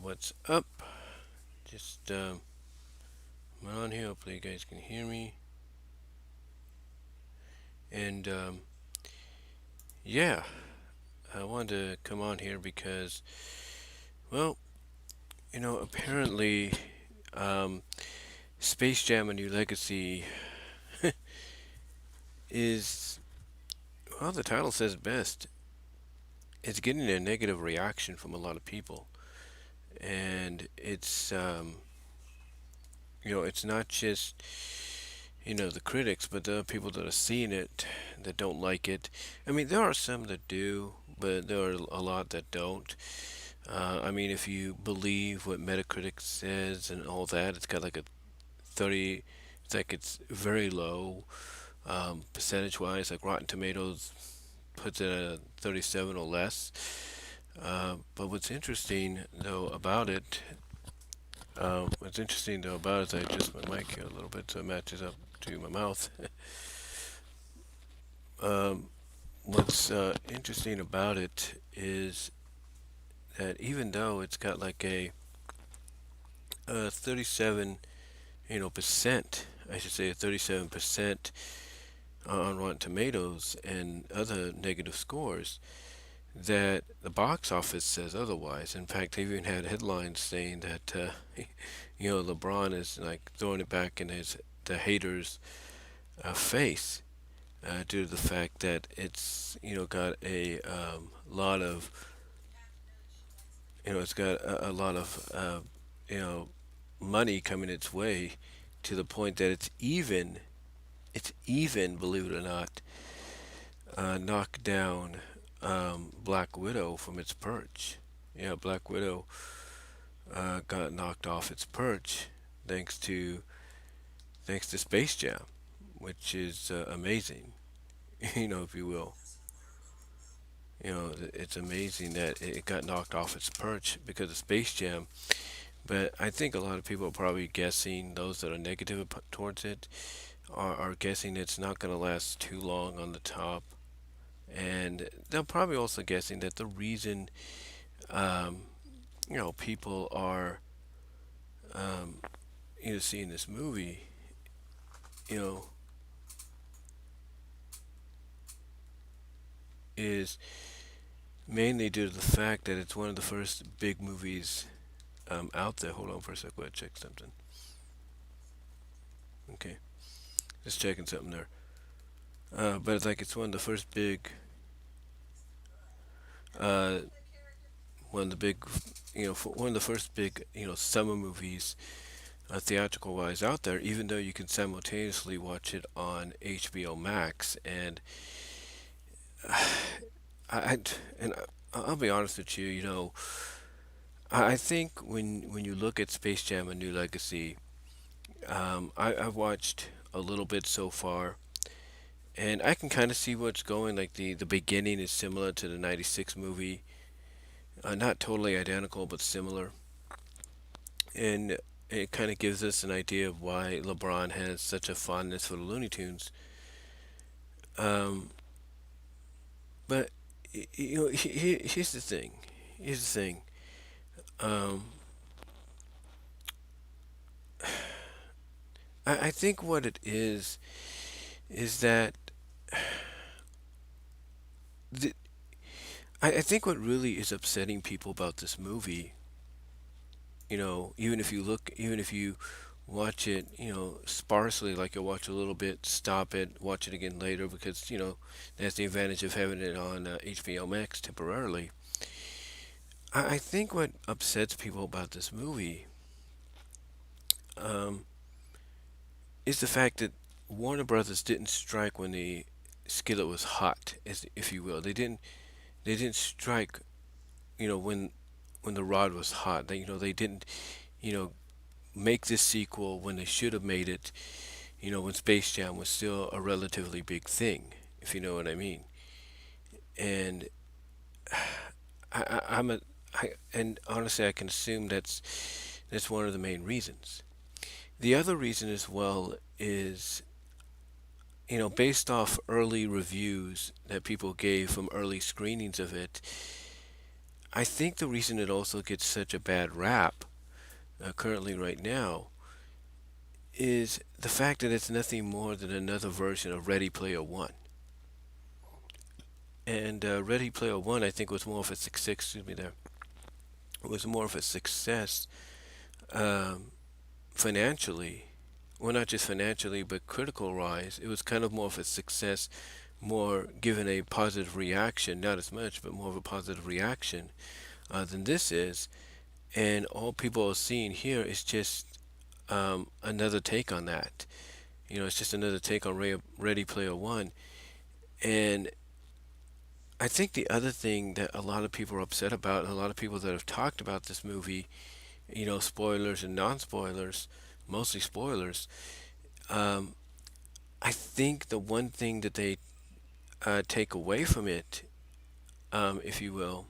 What's up? Just I'm on here. Hopefully, you guys can hear me. And yeah, I wanted to come on here because, well, apparently, um, Space Jam: A New Legacy is, well, the title says it best. It's getting a negative reaction from a lot of people, and it's not just the critics, but the people that are seeing it that don't like it. I mean, there are some that do, but there are a lot that don't. I mean, if you believe what Metacritic says and all that, it's got like a 30, it's like it's very low percentage-wise. Like Rotten Tomatoes puts it at a 37 or less. But what's interesting though about it is I adjust my mic here a little bit so it matches up to my mouth. um, what's interesting about it is that even though it's got like a 37, percent, I should say a 37% on Rotten Tomatoes and other negative scores, that the box office says otherwise. In fact, they even had headlines saying that LeBron is like throwing it back in the haters' face due to the fact that it's got a lot of it's got a lot of you know money coming its way to the point that it's even, believe it or not, knocked down Black Widow from its perch. Yeah, Black Widow got knocked off its perch thanks to thanks to Space Jam, which is amazing. If you will. It's amazing that it got knocked off its perch because of Space Jam. But I think a lot of people are probably guessing, those that are negative towards it, are guessing it's not going to last too long on the top. And they're probably also guessing that the reason, um, people are, um, seeing this movie, you know, is mainly due to the fact that it's one of the first big movies out there. Hold on for a sec, go ahead, check something. Okay, just checking something there. But it's like it's one of the first big, uh, one of the big, one of the first big, summer movies, theatrical wise, out there. Even though you can simultaneously watch it on HBO Max, and I and I'll be honest with you, I think when you look at Space Jam: A New Legacy, I've watched a little bit so far, and I can kind of see what's going. Like the beginning is similar to the '96 movie, not totally identical, but similar, and it kind of gives us an idea of why LeBron has such a fondness for the Looney Tunes. Um, but here's the thing. Here's the thing. Um, I think what it is that the, I think what really is upsetting people about this movie, even if you watch it, sparsely, like you'll watch a little bit, stop it, watch it again later, because, that's the advantage of having it on HBO Max temporarily. I think what upsets people about this movie um, is the fact that Warner Brothers didn't strike when the skillet was hot, as if you will. They didn't strike, when the rod was hot. They didn't, you know, make this sequel when they should have made it, when Space Jam was still a relatively big thing, if you know what I mean. And I'm and honestly, I can assume that's one of the main reasons. The other reason as well is, based off early reviews that people gave from early screenings of it, I think the reason it also gets such a bad rap currently right now is the fact that it's nothing more than another version of Ready Player One. And Ready Player One, I think, was more of a success. Excuse me, there was more of a success um, financially. Well, not just financially, but critical wise. It was kind of more of a success, more given a positive reaction, not as much, but more of a positive reaction than this is. And all people are seeing here is just another take on that. You know, it's just another take on Ready Player One. And I think the other thing that a lot of people are upset about, and a lot of people that have talked about this movie, you know, spoilers and non-spoilers, mostly spoilers. Um, I think the one thing that they take away from it, if you will,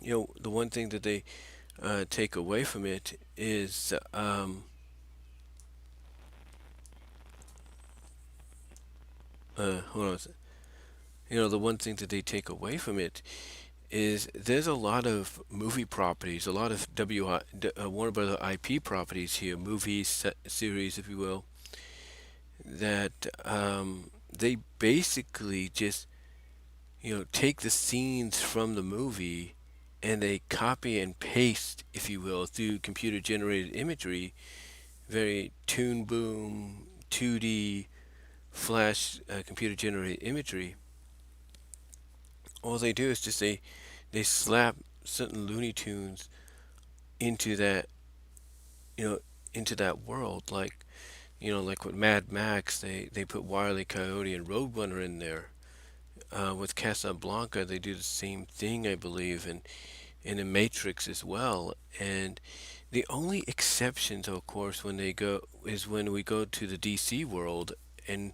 you know, the one thing that they take away from it is, hold on, you know, the one thing that they take away from it is there's a lot of movie properties, a lot of Warner Brother IP properties here, movies, series, if you will, that they basically just, you know, take the scenes from the movie and they copy and paste, if you will, through computer generated imagery, very Toon Boom, 2D, Flash, computer generated imagery. All they do is just they slap certain Looney Tunes into that, you know, into that world, like, you know, like with Mad Max, they put Wile E. Coyote and Roadrunner in there. With Casablanca, they do the same thing, I believe, and in the Matrix as well. And the only exceptions, of course, when they go is when we go to the DC world, and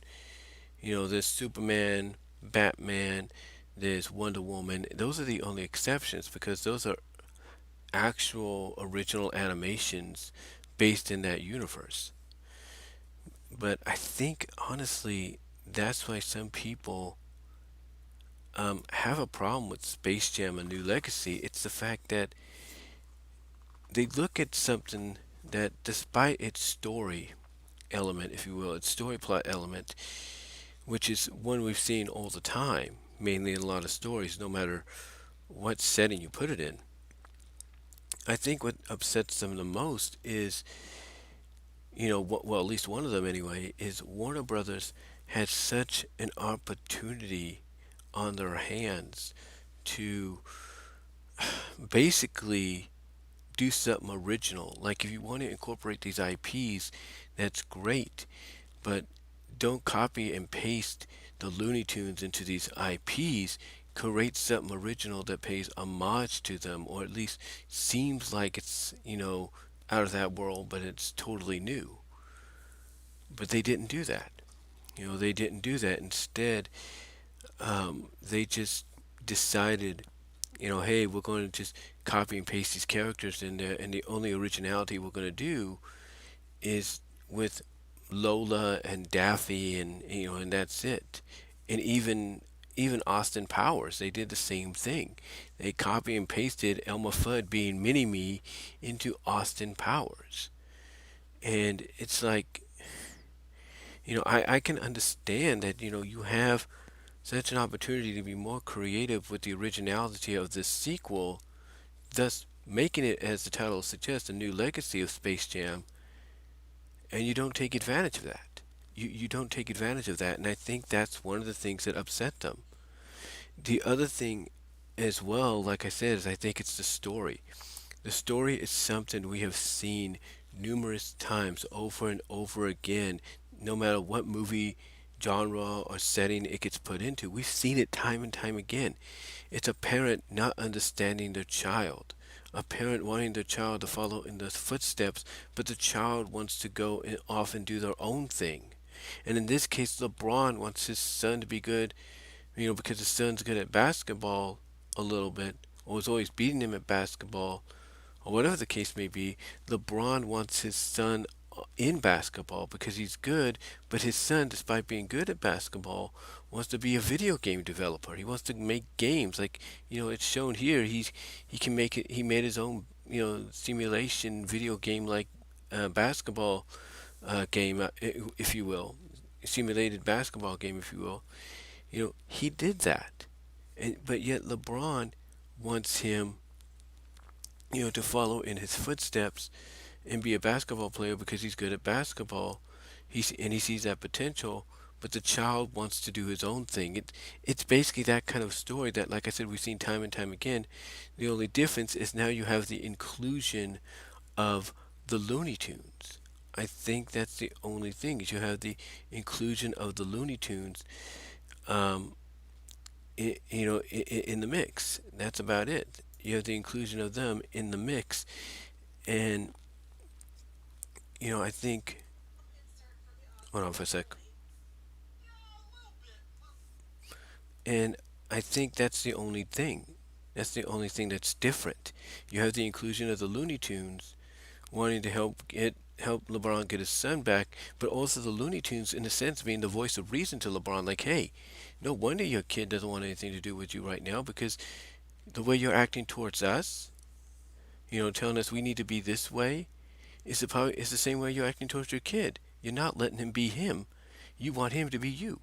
you know, there's Superman, Batman, there's Wonder Woman. Those are the only exceptions because those are actual original animations based in that universe. But I think honestly, that's why some people have a problem with Space Jam: A New Legacy. It's the fact that they look at something that, despite its story element, if you will, its story plot element, which is one we've seen all the time, mainly in a lot of stories, no matter what setting you put it in. I think what upsets them the most is, you know, well, at least one of them anyway, is Warner Brothers had such an opportunity on their hands to basically do something original. Like if you want to incorporate these IPs, that's great, but don't copy and paste the Looney Tunes into these IPs. Create something original that pays homage to them, or at least seems like it's, you know, out of that world, but it's totally new. But they didn't do that. You know, they didn't do that. Instead, they just decided, you know, hey, we're going to just copy and paste these characters in there, and the only originality we're going to do is with Lola and Daffy, and you know, and that's it. And even Austin Powers, they did the same thing. They copy and pasted Elmer Fudd being Mini Me into Austin Powers, and it's like, you know, I can understand that, you know, you have such an opportunity to be more creative with the originality of this sequel, thus making it, as the title suggests, a new legacy of Space Jam, and you don't take advantage of that. You don't take advantage of that, and I think that's one of the things that upset them. The other thing as well, like I said, is I think it's the story. The story is something we have seen numerous times over and over again, no matter what movie genre or setting it gets put into. We've seen it time and time again. It's a parent not understanding their child, a parent wanting their child to follow in the footsteps, but the child wants to go and off and do their own thing. And in this case, LeBron wants his son to be good, you know, because his son's good at basketball a little bit, or is always beating him at basketball, or whatever the case may be. LeBron wants his son in basketball because he's good, but his son, despite being good at basketball, wants to be a video game developer. He wants to make games. Like, it's shown here. He can make it. He made his own, simulation video game like basketball game, if you will, simulated basketball game, if you will. He did that, but yet LeBron wants him, to follow in his footsteps and be a basketball player because he's good at basketball. He sees that potential, but the child wants to do his own thing. It's basically that kind of story that, like I said, we've seen time and time again. The only difference is now you have the inclusion of the Looney Tunes. I think that's the only thing is you have the inclusion of the Looney Tunes, um, in the mix. That's about it. You have the inclusion of them in the mix, and I think. Hold on for a sec. And I think that's the only thing. That's the only thing that's different. You have the inclusion of the Looney Tunes wanting to help LeBron get his son back, but also the Looney Tunes in a sense being the voice of reason to LeBron, like, hey, no wonder your kid doesn't want anything to do with you right now because the way you're acting towards us, telling us we need to be this way, is the same way you're acting towards your kid. You're not letting him be him. You want him to be you.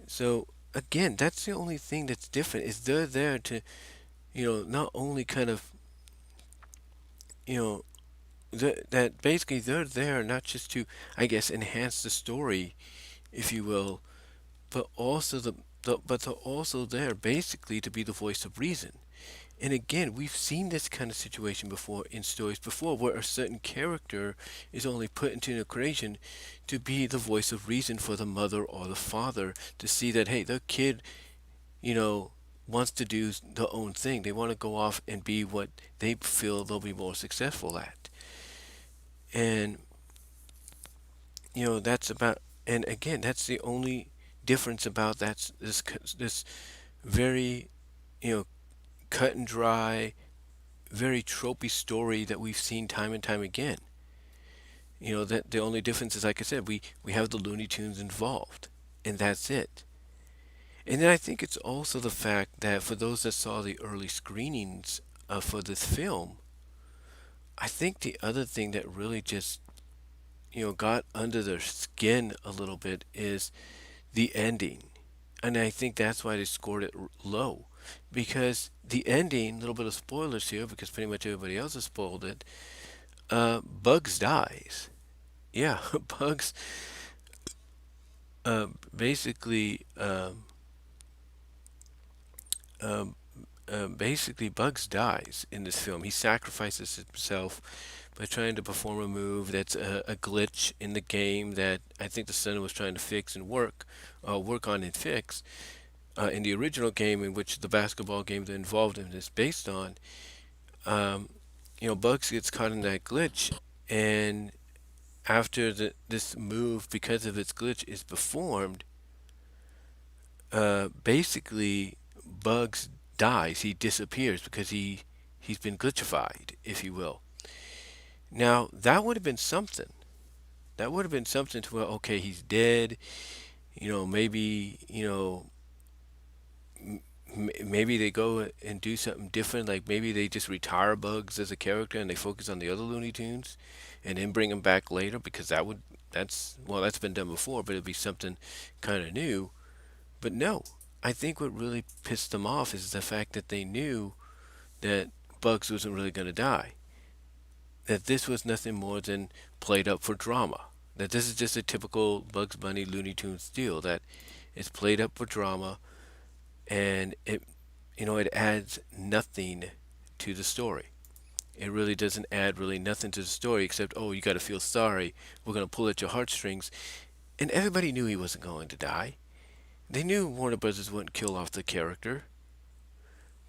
So again, that's the only thing that's different is they're there to, not only kind of, you know, that basically they're there not just to, I guess, enhance the story, if you will, but also but they're also there basically to be the voice of reason. And again, we've seen this kind of situation before in stories before where a certain character is only put into an equation to be the voice of reason for the mother or the father to see that, hey, their kid, you know, wants to do their own thing. They want to go off and be what they feel they'll be more successful at. And, that's about, and again, that's the only difference about this very, you know, cut and dry, very tropey story that we've seen time and time again. That the only difference is, like I said, we have the Looney Tunes involved, and that's it. And then I think it's also the fact that for those that saw the early screenings for this film, I think the other thing that really just got under their skin a little bit is the ending, and I think that's why they scored it low, because the ending, a little bit of spoilers here, because pretty much everybody else has spoiled it. Bugs dies. Yeah, Bugs basically um, basically Bugs dies in this film. He sacrifices himself by trying to perform a move that's a glitch in the game that I think the son was trying to fix and work on and fix. In the original game, in which the basketball game that involved him is based on, um, Bugs gets caught in that glitch, and after this move, because of its glitch, is performed, basically Bugs dies. He disappears because he's been glitchified, if you will. Now that would have been something. That would have been something to where, okay, he's dead. Maybe maybe they go and do something different. Like maybe they just retire Bugs as a character and they focus on the other Looney Tunes, and then bring him back later because that's been done before, but it'd be something kind of new. But no, I think what really pissed them off is the fact that they knew that Bugs wasn't really going to die. That this was nothing more than played up for drama. That this is just a typical Bugs Bunny Looney Tunes deal. That it's played up for drama, and it adds nothing to the story. It really doesn't add really nothing to the story except, oh, you got to feel sorry. We're going to pull at your heartstrings. And everybody knew he wasn't going to die. They knew Warner Brothers wouldn't kill off the character.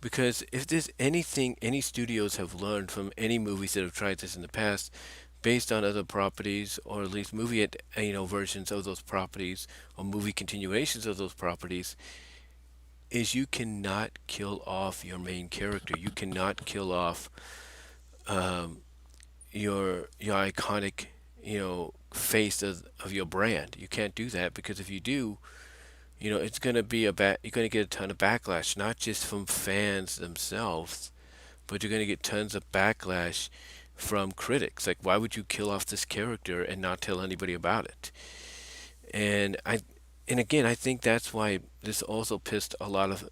Because if there's anything any studios have learned from any movies that have tried this in the past, based on other properties, or at least versions of those properties, or movie continuations of those properties, is you cannot kill off your main character. You cannot kill off, um, your iconic, face of your brand. You can't do that because if you do, it's going to be you're going to get a ton of backlash, not just from fans themselves, but you're going to get tons of backlash from critics. Like, why would you kill off this character and not tell anybody about it? And again, I think that's why this also pissed a lot of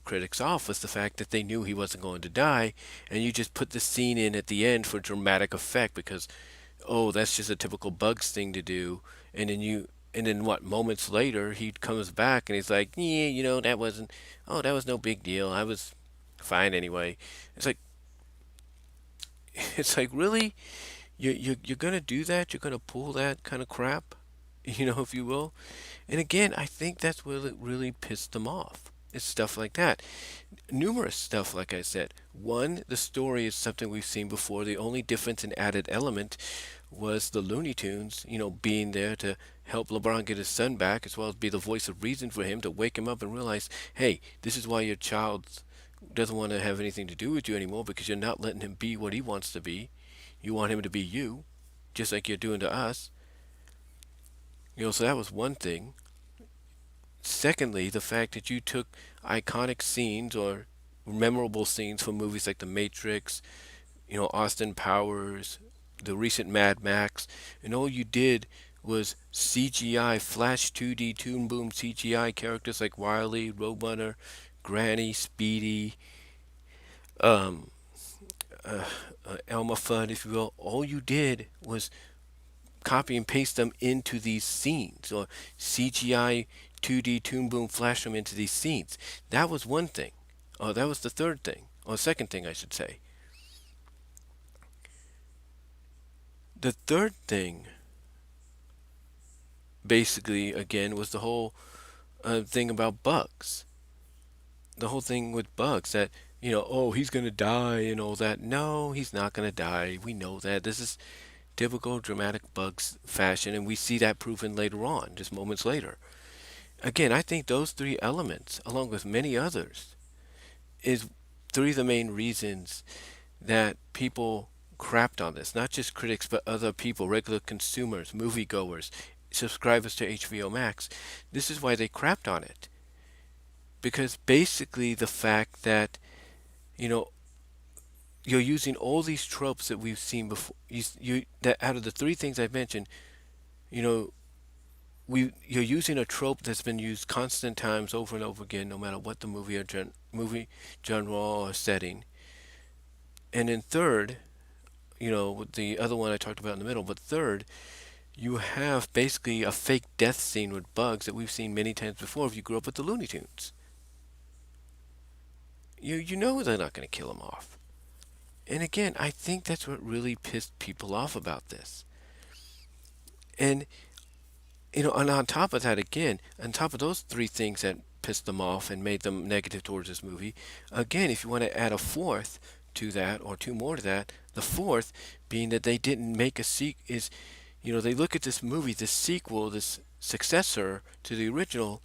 critics off, was the fact that they knew he wasn't going to die, and you just put the scene in at the end for dramatic effect because, oh, that's just a typical Bugs thing to do, and then what, moments later he comes back and he's like, yeah, that wasn't, oh, that was no big deal, I was fine anyway. It's like, it's like, really, you're gonna do that? You're gonna pull that kind of crap, if you will? And again, I think that's what really pissed them off. It's stuff like that. Numerous stuff, like I said. One, the story is something we've seen before. The only difference and added element was the Looney Tunes, being there to help LeBron get his son back, as well as be the voice of reason for him to wake him up and realize, hey, this is why your child doesn't want to have anything to do with you anymore, because you're not letting him be what he wants to be. You want him to be you, just like you're doing to us. So that was one thing. Secondly, the fact that you took iconic scenes or memorable scenes from movies like The Matrix, Austin Powers, the recent Mad Max, and all you did was CGI, Flash 2D, Toon Boom CGI characters like Wily, Roadrunner, Granny, Speedy, um, uh, Elmer Fudd, if you will. All you did was copy and paste them into these scenes, or CGI 2D Toon Boom flash them into these scenes. That was one thing. Oh, that was the third thing, or second thing, I should say. The third thing, basically, again, was the whole thing about Bugs. The whole thing with Bugs that, oh, he's going to die and all that. No, he's not going to die. We know that. This is typical dramatic Bugs fashion, and we see that proven later on, just moments later. Again, I think those three elements, along with many others, is three of the main reasons that people crapped on this. Not just critics, but other people, regular consumers, moviegoers, subscribers to HBO Max. This is why they crapped on it. Because basically the fact that, you know, you're using all these tropes that we've seen before. That out of the three things I've mentioned, you know, you're using a trope that's been used constant times over and over again, no matter what the movie genre or setting. And then third, with the other one I talked about in the middle, but third, you have basically a fake death scene with Bugs that we've seen many times before if you grew up with the Looney Tunes. You know they're not going to kill him off. And again, I think that's what really pissed people off about this. And and on top of that, again, on top of those three things that pissed them off and made them negative towards this movie, again, if you want to add a fourth to that or two more to that, the fourth being that they didn't make a sequel is, they look at this movie, this sequel, this successor to the original,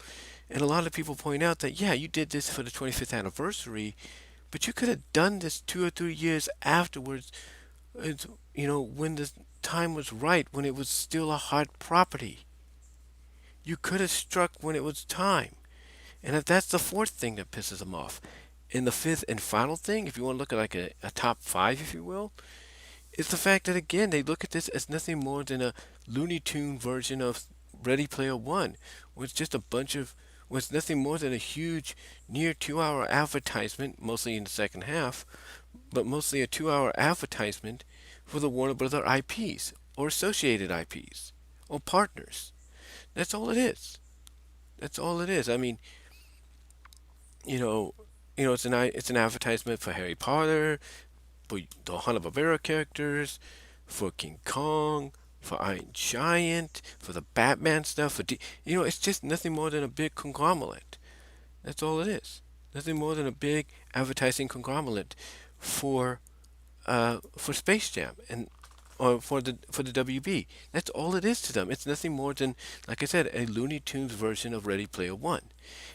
and a lot of people point out that, yeah, you did this for the 25th anniversary, but you could have done this 2 or 3 years afterwards, when the time was right, when it was still a hot property. You could have struck when it was time. And if that's the fourth thing that pisses them off. And the fifth and final thing, if you want to look at like a top five, if you will, is the fact that, again, they look at this as nothing more than a Looney Tune version of Ready Player One, with just a bunch of, was nothing more than a huge, near 2 hour advertisement, mostly in the second half, but mostly a 2 hour advertisement for the Warner Brother IPs, or associated IPs, or partners. That's all it is. That's all it is. I mean, you know, it's an advertisement for Harry Potter, for the Hanna-Barbera characters, for King Kong, for Iron Giant, for the Batman stuff. It's just nothing more than a big conglomerate. That's all it is. Nothing more than a big advertising conglomerate for Space Jam and or for the WB. That's all it is to them. It's nothing more than, like I said, a Looney Tunes version of Ready Player One.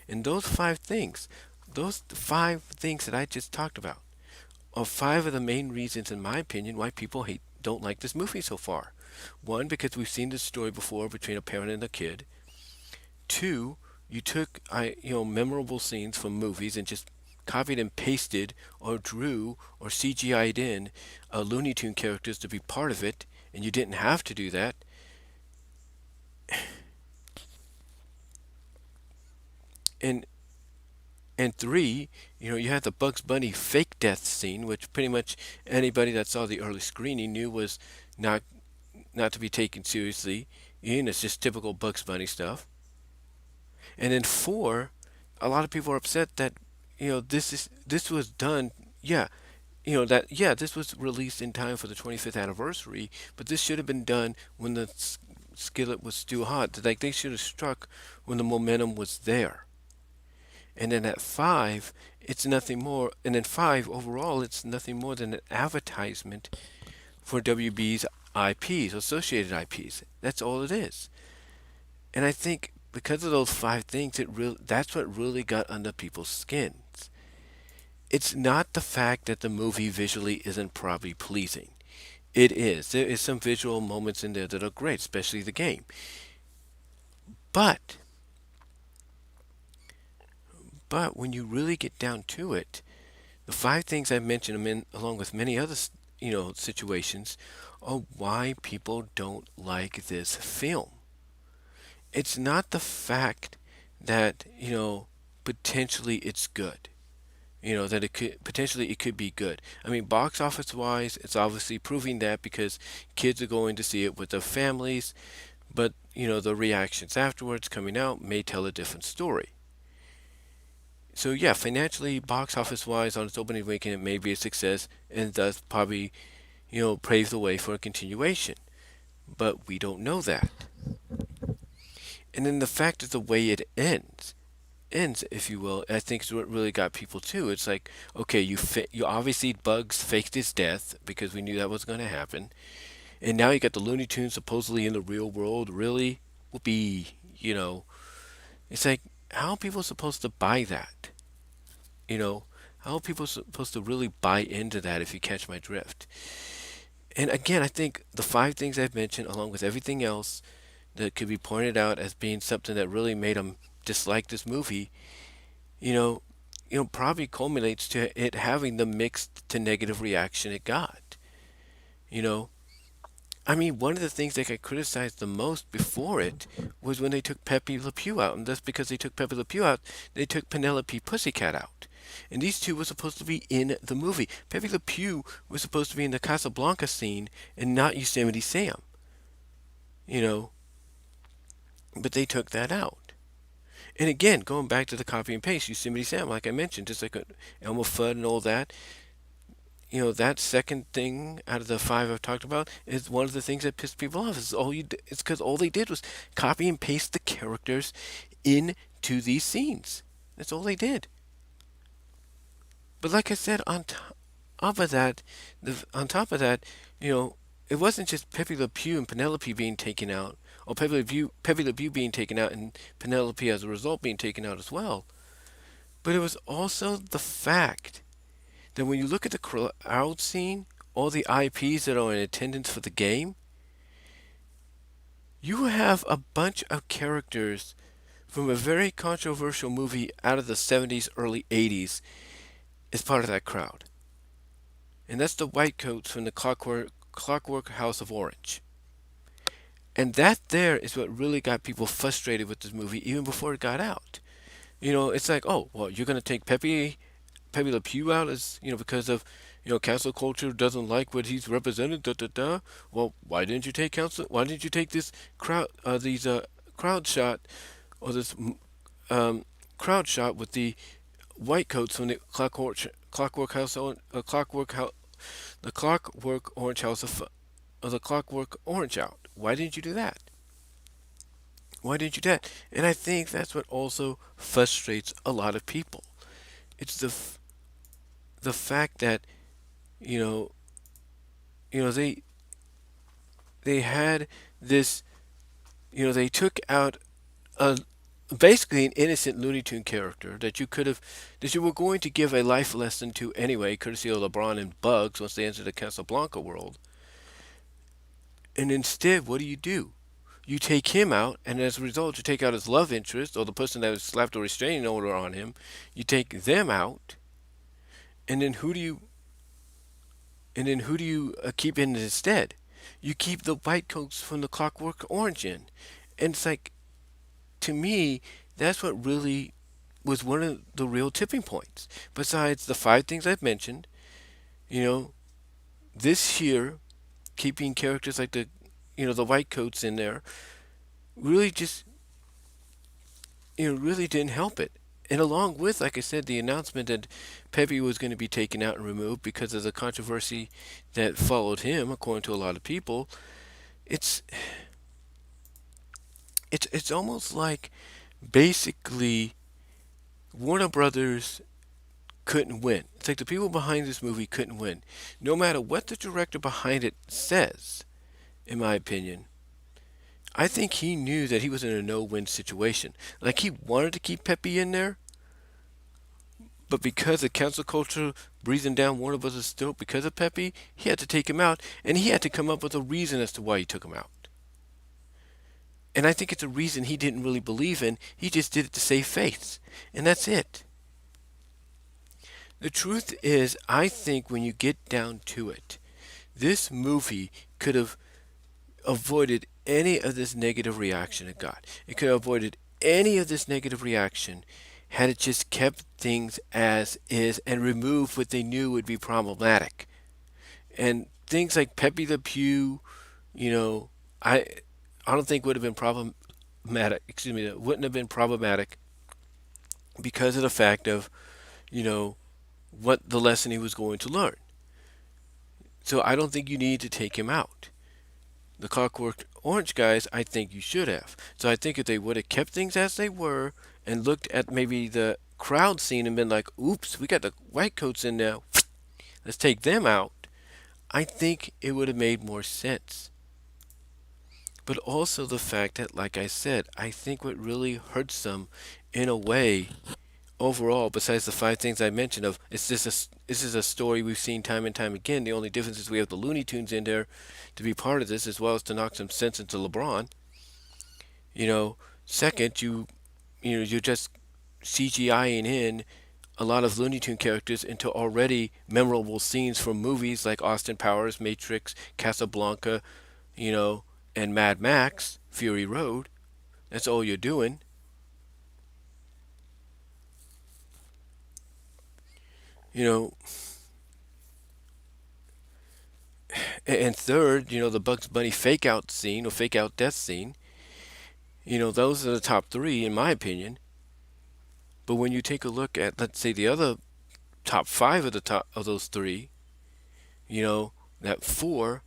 And those five things that I just talked about, are five of the main reasons, in my opinion, why people hate don't like this movie so far. One, because we've seen this story before between a parent and a kid. Two, you took memorable scenes from movies and just copied and pasted or drew or CGI'd in Looney Tune characters to be part of it, and you didn't have to do that. And and three, you had the Bugs Bunny fake death scene, which pretty much anybody that saw the early screening knew was not not to be taken seriously. And it's just typical Bugs Bunny stuff. And then four, a lot of people are upset that this was done. Yeah, this was released in time for the 25th anniversary, but this should have been done when the skillet was still hot. Like they should have struck when the momentum was there. And then at five, it's nothing more. And then five overall, it's nothing more than an advertisement for WB's IPs, associated IPs. That's all it is. And I think because of those five things, that's what really got under people's skins. It's not the fact that the movie visually isn't probably pleasing. It is. There is some visual moments in there that are great, especially the game. But when you really get down to it, the five things I mentioned, along with many other situations, are why people don't like this film. It's not the fact that potentially it's good. That it could be good. I mean, box office wise, it's obviously proving that because kids are going to see it with their families, but the reactions afterwards coming out may tell a different story. So yeah, financially, box office wise, on its opening weekend, it may be a success, and thus probably pave the way for a continuation. But we don't know that. And then the fact of the way it ends, if you will, I think is what really got people too. It's like, okay, you obviously Bugs faked his death because we knew that was going to happen, and now you got the Looney Tunes supposedly in the real world. Really, whoopee, it's like, how are people supposed to buy that? How are people supposed to really buy into that, if you catch my drift? And again, I think the five things I've mentioned, along with everything else that could be pointed out as being something that really made them dislike this movie, you know, probably culminates to it having the mixed to negative reaction it got. You know, I mean, one of the things that got criticized the most before it was when they took Pepe Le Pew out, and that's because they took Pepe Le Pew out, they took Penelope Pussycat out. And these two were supposed to be in the movie. Pepe Le Pew was supposed to be in the Casablanca scene and not Yosemite Sam. You know, but they took that out. And again, going back to the copy and paste, Yosemite Sam, like I mentioned, just like Elmer Fudd and all that, that second thing out of the five I've talked about is one of the things that pissed people off. It's because all they did was copy and paste the characters into these scenes. That's all they did. But like I said, on top of that, it wasn't just Pepe Le Pew and Penelope being taken out, or Pepe Le Pew being taken out, and Penelope as a result being taken out as well. But it was also the fact that when you look at the crowd scene, all the IPs that are in attendance for the game, you have a bunch of characters from a very controversial movie out of the 70s, early 80s as part of that crowd. And that's the white coats from the Clockwork House of Orange. And that there is what really got people frustrated with this movie even before it got out. It's like, oh, well, you're going to take Pepe Le Pew out as, because of, cancel culture doesn't like what he's represented, da da da. Well, why didn't you take this crowd shot, or this crowd shot with the white coats from the Clockwork Orange House of the Clockwork Orange out? Why didn't you do that? Why didn't you do that? And I think that's what also frustrates a lot of people. It's the fact that you know they had this, they took out a basically an innocent Looney Tune character that you were going to give a life lesson to anyway, courtesy of LeBron and Bugs once they entered the Casablanca world. And instead, what do? You take him out, and as a result, you take out his love interest or the person that was slapped a restraining order on him. You take them out, and then who do you keep in instead? You keep the white coats from the Clockwork Orange in, and it's like, to me, that's what really was one of the real tipping points. Besides the five things I've mentioned, you know, this here, keeping characters like the white coats in there, really just, really didn't help it. And along with, like I said, the announcement that Pepe was going to be taken out and removed because of the controversy that followed him, according to a lot of people, it's it's almost like basically Warner Brothers couldn't win. It's like the people behind this movie couldn't win. No matter what the director behind it says, in my opinion, I think he knew that he was in a no-win situation. Like he wanted to keep Pepe in there, but because of cancel culture breathing down Warner Brothers' throat because of Pepe, he had to take him out, and he had to come up with a reason as to why he took him out. And I think it's a reason he didn't really believe in. He just did it to save face. And that's it. The truth is, I think when you get down to it, this movie could have avoided any of this negative reaction it got. It could have avoided any of this negative reaction had it just kept things as is and removed what they knew would be problematic. And things like Pepe Le Pew, you know, I I don't think would have been problematic. Excuse me, that wouldn't have been problematic because of the fact of you know what the lesson he was going to learn. So I don't think you need to take him out. The Clockwork Orange guys, I think you should have. So I think if they would have kept things as they were and looked at maybe the crowd scene and been like, oops, we got the white coats in now, let's take them out, I think it would have made more sense. But also the fact that, like I said, I think what really hurts them in a way overall, besides the five things I mentioned of this is a story we've seen time and time again. The only difference is we have the Looney Tunes in there to be part of this, as well as to knock some sense into LeBron. You know, second, you're just CGIing in a lot of Looney Tune characters into already memorable scenes from movies like Austin Powers, Matrix, Casablanca, you know, and Mad Max, Fury Road. That's all you're doing. You know, and third, the Bugs Bunny fake out scene or fake out death scene. Those are the top three in my opinion. But when you take a look at, let's say, the other top five of the top of those three, that four,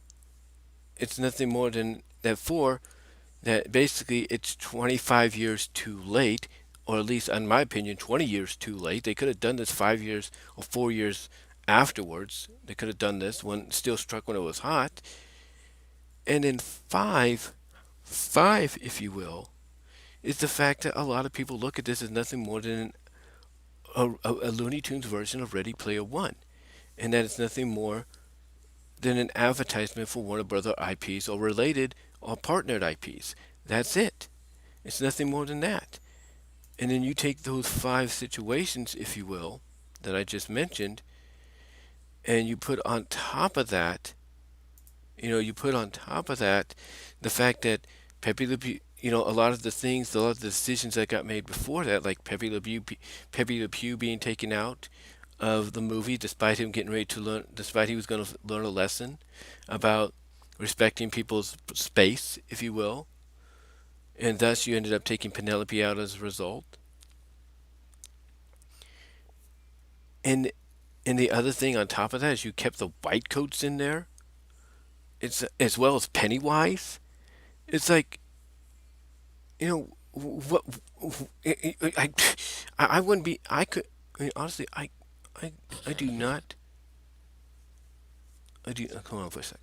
it's nothing more than that four. That basically it's 25 years too late, or at least, in my opinion, 20 years too late. They could have done this 5 years or 4 years afterwards. They could have done this when still struck when it was hot. And then five, if you will, is the fact that a lot of people look at this as nothing more than a Looney Tunes version of Ready Player One, and that it's nothing more than an advertisement for Warner Brother IPs or related or partnered IPs. That's it. It's nothing more than that. And then you take those five situations, if you will, that I just mentioned, and you put on top of that, the fact that Pepe Le Pew, a lot of the things, a lot of the decisions that got made before that, like Pepe Le Pew being taken out of the movie, despite him getting ready to learn, despite he was going to learn a lesson about respecting people's space, if you will, and thus you ended up taking Penelope out as a result. And the other thing on top of that is you kept the white coats in there, it's as well as Pennywise. It's like, what I wouldn't be. I could. I mean, honestly, I, I do not. I do. Hold on for a sec.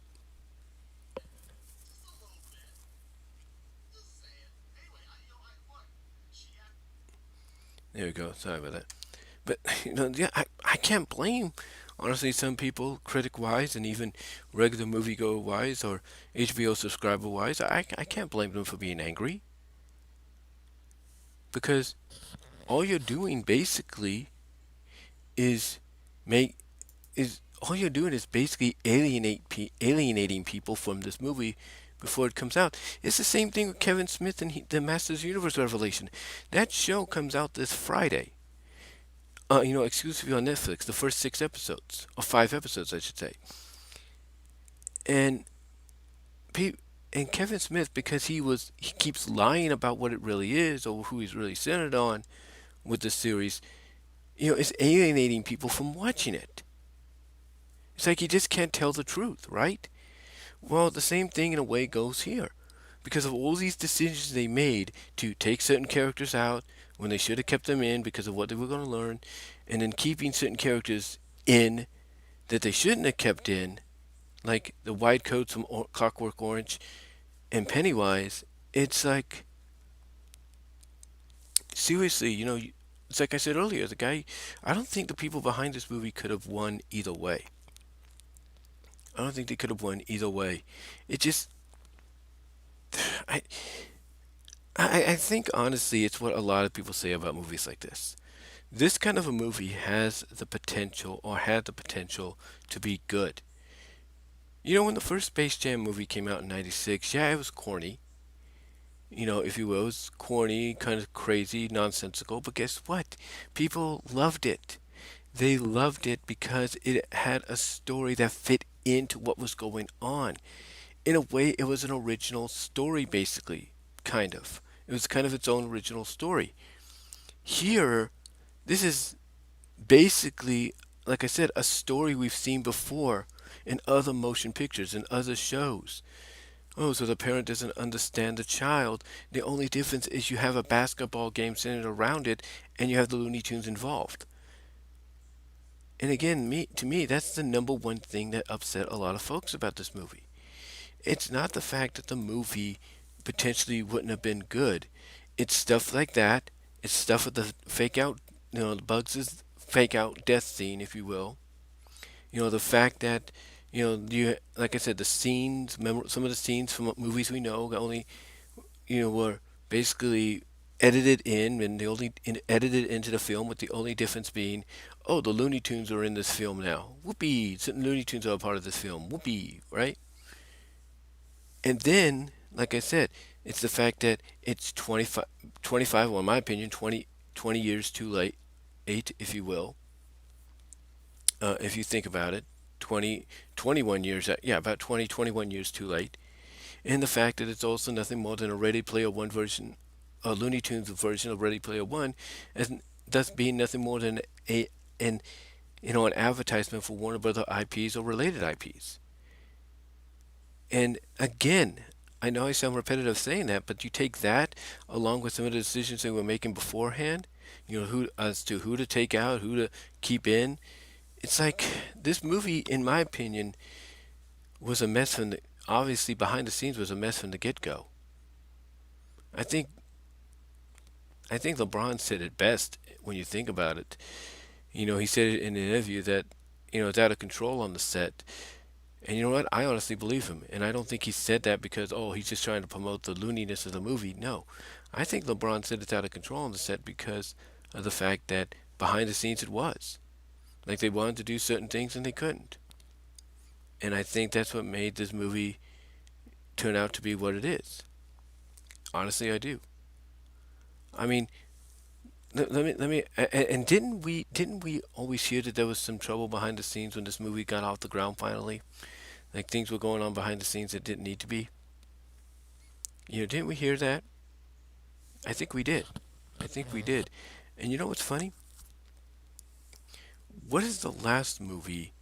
There we go. Sorry about that. But yeah, I can't blame Honestly, some people, critic wise, and even regular moviegoer wise or HBO subscriber wise, I can't blame them for being angry because all you're doing basically is make is all you're doing is basically alienating people from this movie before it comes out. It's the same thing with Kevin Smith and the Masters Universe Revelation. That show comes out this Friday. Exclusively on Netflix. The first 6 episodes, or 5 episodes, I should say. And pe- and Kevin Smith, because he keeps lying about what it really is or who he's really centered on with the series, is alienating people from watching it. It's like he just can't tell the truth, right? Well, the same thing in a way goes here. Because of all these decisions they made to take certain characters out when they should have kept them in because of what they were going to learn, and then keeping certain characters in that they shouldn't have kept in, like the white coats from Clockwork Orange and Pennywise, it's like, seriously, it's like I said earlier, the guy, I don't think the people behind this movie could have won either way. I don't think they could have won either way. It just, I, I think honestly, it's what a lot of people say about movies like this. This kind of a movie has the potential, or had the potential, to be good. When the first Space Jam movie came out in '96, yeah, it was corny. If you will, it was corny, kind of crazy, nonsensical, but guess what? People loved it. They loved it because it had a story that fit into what was going on. In a way, it was an original story, basically, kind of. It was kind of its own original story. Here, this is basically, like I said, a story we've seen before in other motion pictures and other shows. Oh, so the parent doesn't understand the child. The only difference is you have a basketball game centered around it and you have the Looney Tunes involved. And again, to me, that's the number one thing that upset a lot of folks about this movie. It's not the fact that the movie potentially wouldn't have been good. It's stuff like that. It's stuff with the fake out, the Bugs' fake out death scene, if you will. The fact that, you like I said, the scenes, some of the scenes from movies we know only, were basically edited in, and edited into the film, with the only difference being, oh, the Looney Tunes are in this film now. Whoopee! Certain Looney Tunes are a part of this film. Whoopee! Right? And then, like I said, it's the fact that it's 25, well, in my opinion, 20 years too late, if you will, if you think about it. 21 years, yeah, about 21 years too late. And the fact that it's also nothing more than a Ready Player One version, a Looney Tunes version of Ready Player One, and thus being nothing more than an an advertisement for Warner Brother IPs or related IPs. And again, I know I sound repetitive saying that, but you take that along with some of the decisions they were making beforehand, who as to who to take out, who to keep in. It's like this movie, in my opinion, was a mess from the obviously behind the scenes was a mess from the get go. I think I think LeBron said it best when you think about it. He said it in an interview that it's out of control on the set. And you know what? I honestly believe him. And I don't think he said that because, oh, he's just trying to promote the looniness of the movie. No. I think LeBron said it's out of control on the set because of the fact that behind the scenes it was. Like they wanted to do certain things and they couldn't. And I think that's what made this movie turn out to be what it is. Honestly, I do. I mean, let me and didn't we always hear that there was some trouble behind the scenes when this movie got off the ground finally? Like things were going on behind the scenes that didn't need to be. Didn't we hear that? I think we did. I think we did. And you know what's funny? What is the last movie,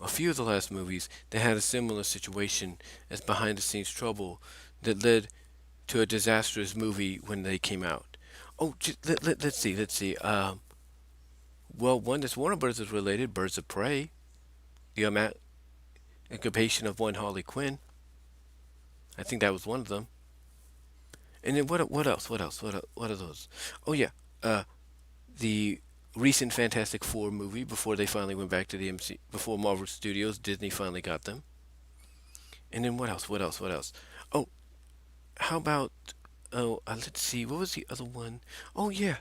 a few of the last movies that had a similar situation as behind the scenes trouble that led to a disastrous movie when they came out? Oh, let's see, let's see. Well, one that's Warner Brothers related, Birds of Prey, the occupation of one Harley Quinn. I think that was one of them. And then what else? What else? What are those? Oh yeah, the recent Fantastic Four movie before they finally went back to the MC, before Marvel Studios, Disney finally got them. And then what else? What else? What else? Oh, how about oh, let's see, what was the other one? Oh yeah,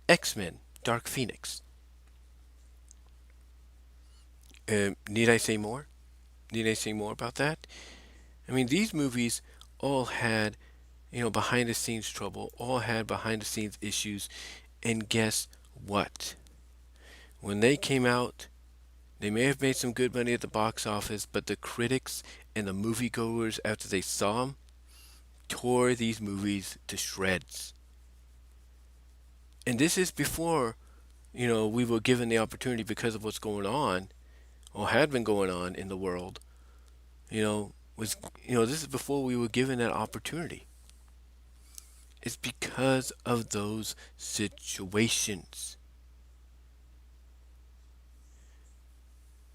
X-Men, Dark Phoenix. Need I say more? Need I say more about that? I mean, these movies all had, behind the scenes trouble, all had behind the scenes issues, and guess what? When they came out, they may have made some good money at the box office, but the critics and the moviegoers, after they saw them, tore these movies to shreds. And this is before, we were given the opportunity because of what's going on, or had been going on in the world, was, this is before we were given that opportunity. It's because of those situations.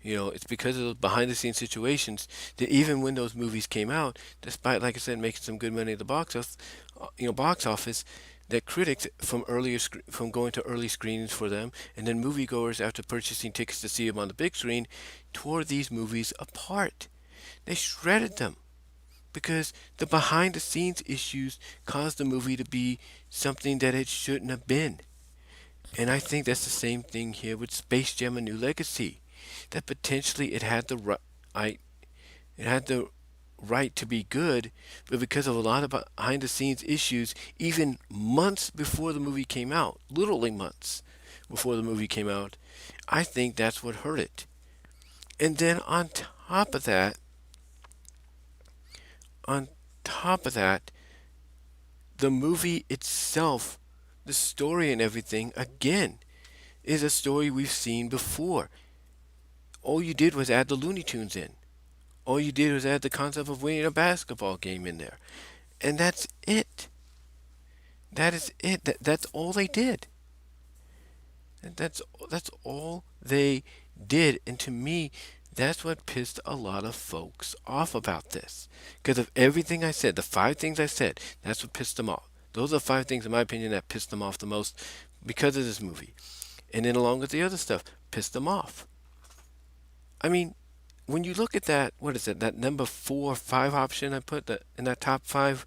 It's because of those behind the scenes situations that even when those movies came out, despite, like I said, making some good money at the box office, that critics from going to early screenings for them, and then moviegoers after purchasing tickets to see them on the big screen, tore these movies apart. They shredded them because the behind the scenes issues caused the movie to be something that it shouldn't have been. And I think that's the same thing here with Space Jam: A New Legacy. That potentially it had the right to be good, but because of a lot of behind the scenes issues, even months before the movie came out, literally months before the movie came out, I think that's what hurt it. And then on top of that, the movie itself, the story and everything, again, is a story we've seen before. All you did was add the Looney Tunes in. All you did was add the concept of winning a basketball game in there. And that's it. That is it. That's all they did. That's all they did. And to me, that's what pissed a lot of folks off about this. Because of everything I said, the five things I said, that's what pissed them off. Those are the five things, in my opinion, that pissed them off the most because of this movie. And then along with the other stuff, pissed them off. I mean, when you look at that, what is it, that number 4 or 5 option I put that in that top 5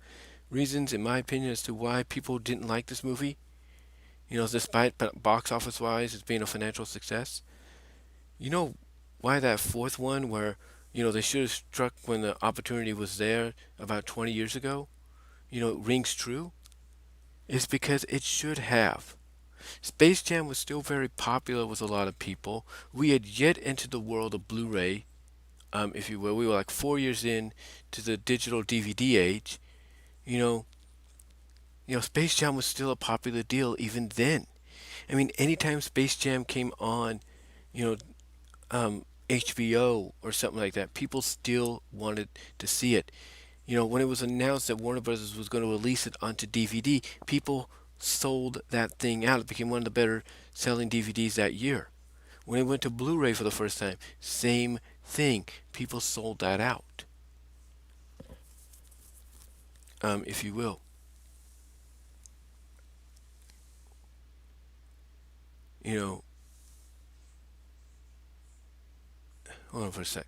reasons, in my opinion, as to why people didn't like this movie, despite box office wise it's being a financial success. You know why that fourth one, where, they should have struck when the opportunity was there about 20 years ago, rings true? Is because it should have. Space Jam was still very popular with a lot of people. We had yet entered the world of Blu-ray, if you will. We were like 4 years in to the digital DVD age. You know, Space Jam was still a popular deal even then. I mean, anytime Space Jam came on, you know, HBO or something like that, people still wanted to see it. When it was announced that Warner Brothers was going to release it onto DVD, people sold that thing out. It became one of the better selling DVDs that year. When it went to Blu-ray for the first time, same thing. People sold that out, if you will. You know, hold on for a sec.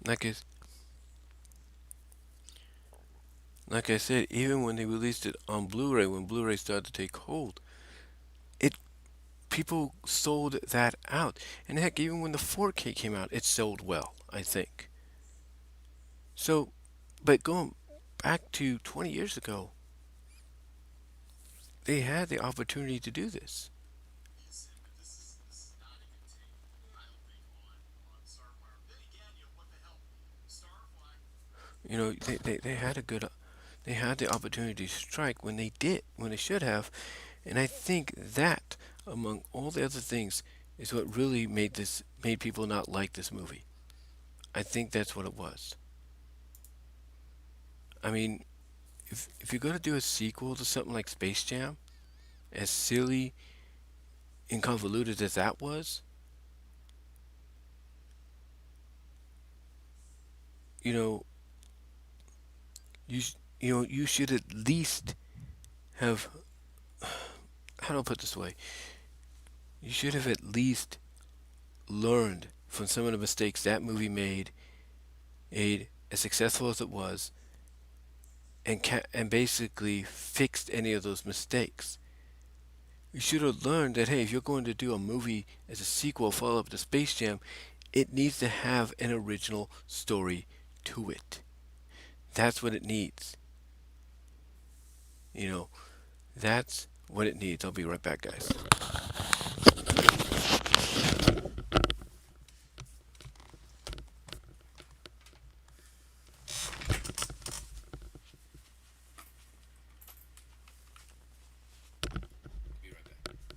Like I, like I said, even when they released it on Blu-ray, when Blu-ray started to take hold, it people sold that out. And heck, even when the 4K came out, it sold well, I think. So, but going back to 20 years ago, they had the opportunity to do this. They had they had the opportunity to strike when they did, when they should have. And I think that, among all the other things, is what really made people not like this movie. I think that's what it was. I mean, if you're gonna do a sequel to something like Space Jam, as silly and convoluted as that was, you know, you should at least have, how do I put this way? You should have at least learned from some of the mistakes that movie made as successful as it was, and basically fixed any of those mistakes. You should have learned that, hey, if you're going to do a movie as a sequel, follow up to Space Jam, it needs to have an original story to it. That's what it needs. You know, that's what it needs. I'll be right back, guys. Be right back.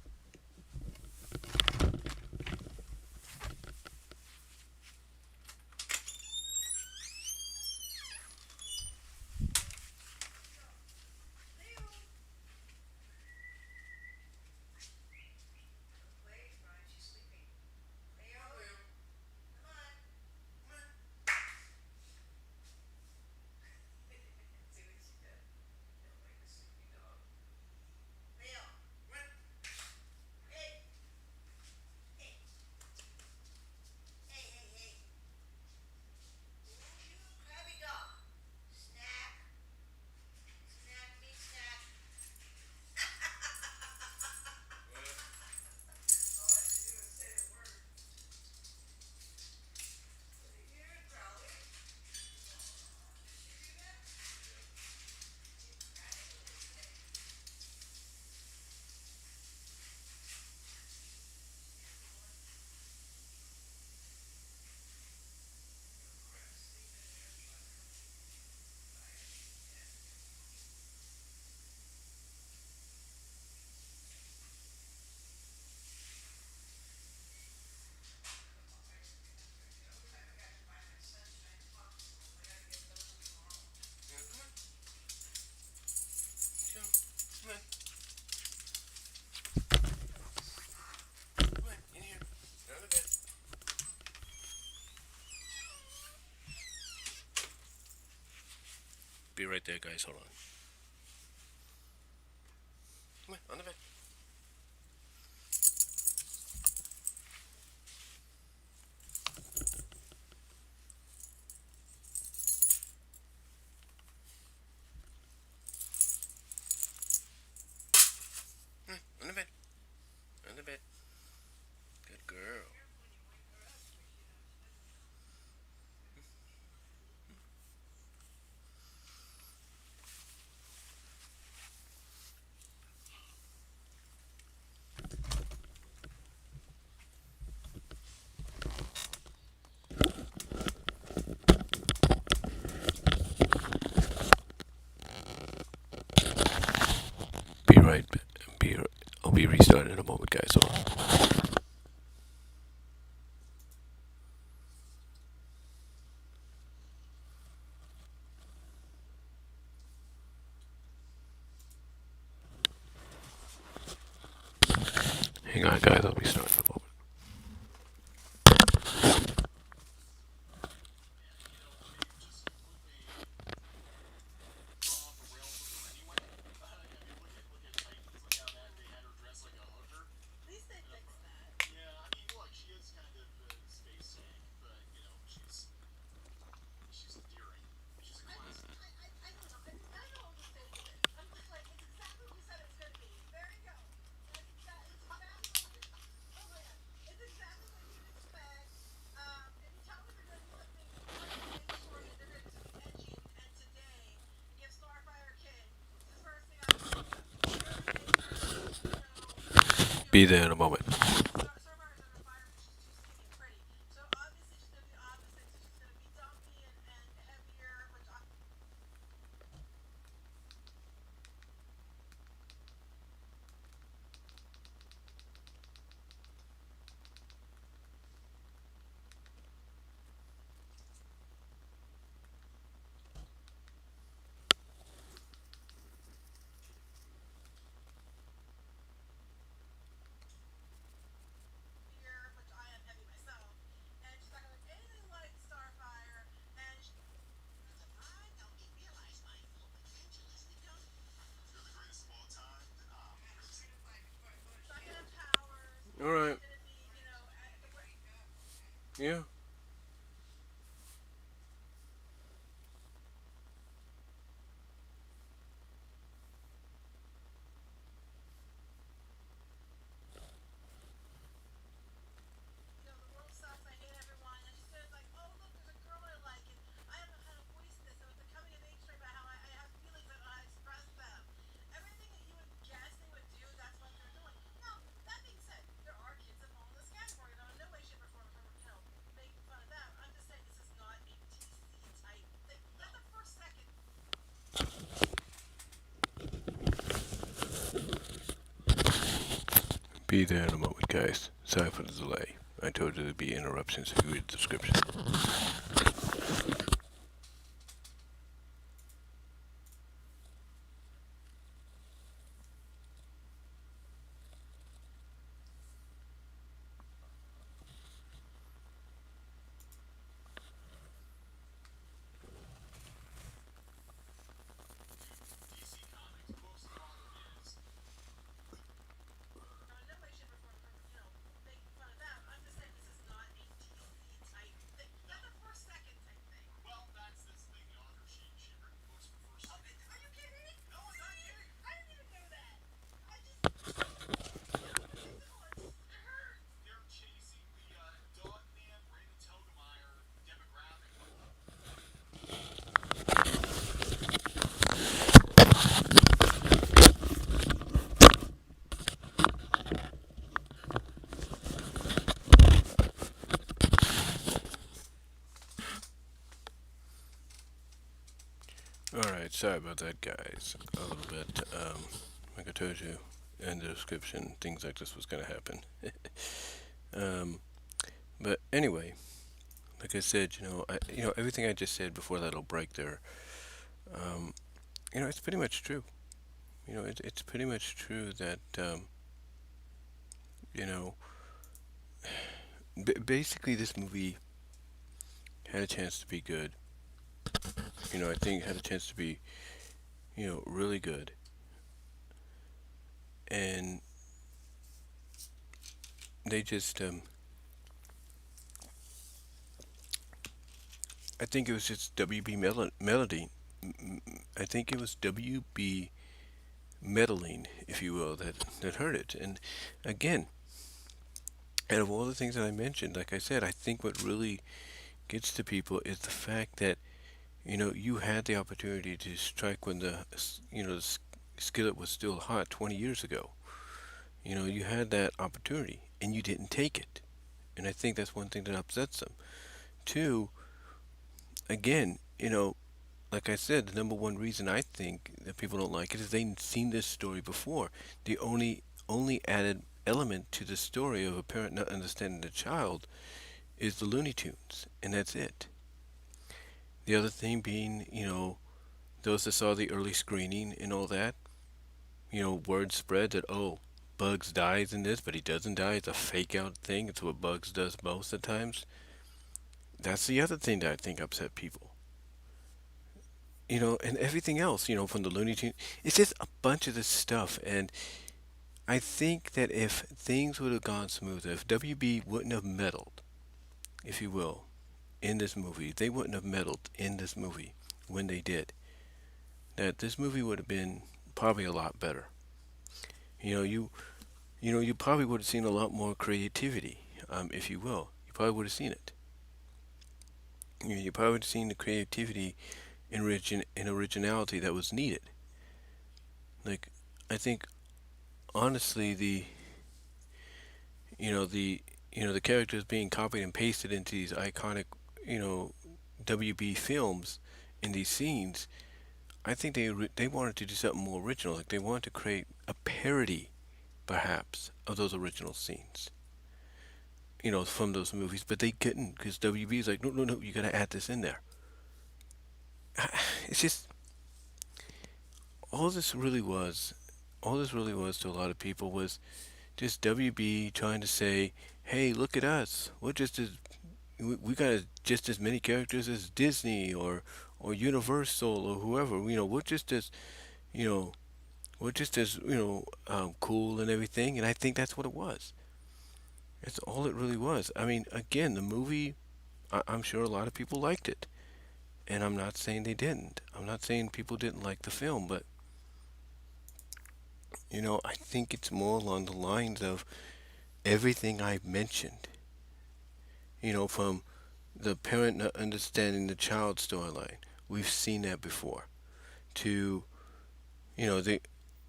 Come on, come on, in here. Get on the bed. Be right there, guys. Hold on. Come on the bed. Come on the bed. On the bed. Good girl. Be right. Be. I'll be restarting in a moment, guys. Hold on. Hang on, guys. I'll be starting in a moment. Be there in a moment. Yeah. Be there in a moment, guys. Sorry for the delay. I told you there'd be interruptions if you read the description. Alright, sorry about that, guys. A little bit, like I told you in the description, things like this was going to happen. um, but anyway, like I said, everything I just said before that little break there, um, it's pretty much true. It's pretty much true that, you know, basically this movie had a chance to be good. I think it had a chance to be, really good. And they just, I think it was just WB Melody. I think it was WB meddling, if you will, that hurt it. And again, out of all the things that I mentioned, like I said, I think what really gets to people is the fact that you had the opportunity to strike when the skillet was still hot 20 years ago. You had that opportunity and you didn't take it. And I think that's one thing that upsets them. Two, again, like I said, the number one reason I think that people don't like it is they've seen this story before. The only added element to the story of a parent not understanding the child is the Looney Tunes, and that's it. The other thing being, those that saw the early screening and all that, word spread that, oh, Bugs dies in this, but he doesn't die. It's a fake out thing. It's what Bugs does most of the times. That's the other thing that I think upset people. And everything else, from the Looney Tunes. It's just a bunch of this stuff. And I think that if things would have gone smoother, if WB wouldn't have meddled, if you will, in this movie, they wouldn't have meddled in this movie when they did, that this movie would have been probably a lot better. You know, you you probably would have seen a lot more creativity, if you will. You probably would have seen it. You probably would have seen the creativity and originality that was needed. Like, I think honestly, the the characters being copied and pasted into these iconic, you know, WB films in these scenes, I think they wanted to do something more original. Like they wanted to create a parody, perhaps, of those original scenes. From those movies, but they couldn't because WB is like, no, no, no, you got to add this in there. It's just all this really was. All this really was to a lot of people was just WB trying to say, "Hey, look at us. We're just as we got just as many characters as Disney or Universal or whoever. We're just as you know we're just as cool and everything." And I think that's what it was. It's all it really was. I mean, again, the movie, I'm sure a lot of people liked it. And I'm not saying they didn't. I'm not saying people didn't like the film, but, I think it's more along the lines of everything I mentioned, from the parent not understanding the child storyline. We've seen that before. To, you know, the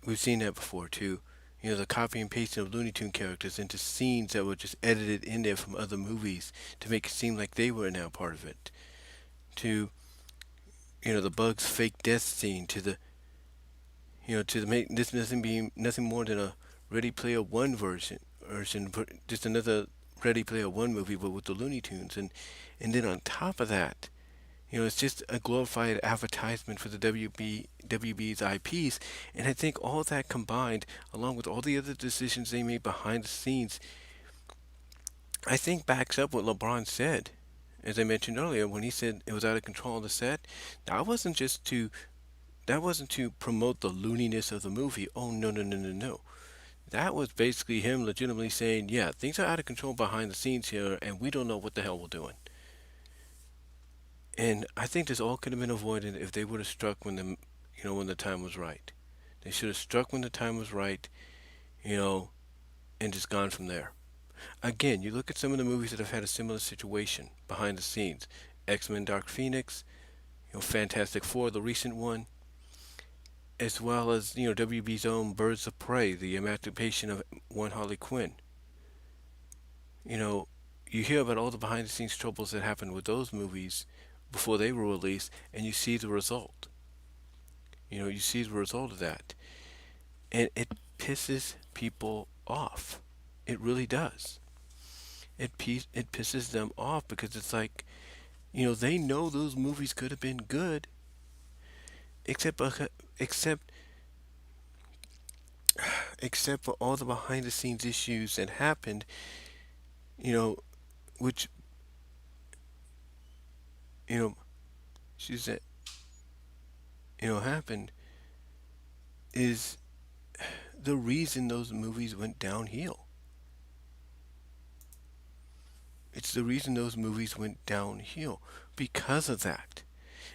we've seen that before too. The copy and pasting of Looney Tune characters into scenes that were just edited in there from other movies to make it seem like they were now part of it. To, the Bugs fake death scene. To make this nothing being nothing more than a Ready Player One version, just another Ready Player One movie, but with the Looney Tunes, and then on top of that, it's just a glorified advertisement for the WB's IPs. And I think all that combined, along with all the other decisions they made behind the scenes, I think backs up what LeBron said. As I mentioned earlier, when he said it was out of control on the set, that wasn't just to that wasn't to promote the looniness of the movie. Oh no no no no no. That was basically him legitimately saying, yeah, things are out of control behind the scenes here, and we don't know what the hell we're doing. And I think this all could have been avoided if they would have struck when the time was right. They should have struck when the time was right, you know, and just gone from there. Again, you look at some of the movies that have had a similar situation behind the scenes. X-Men Dark Phoenix, Fantastic Four, the recent one, as well as, WB's own Birds of Prey, the emancipation of one Harley Quinn. You know, you hear about all the behind the scenes troubles that happened with those movies before they were released, and you see the result. You see the result of that. And it pisses people off. It really does. It pisses them off because it's like, they know those movies could have been good, except except except for all the behind the scenes issues that happened, you know, which you know, issues that happened is the reason those movies went downhill. It's the reason those movies went downhill because of that.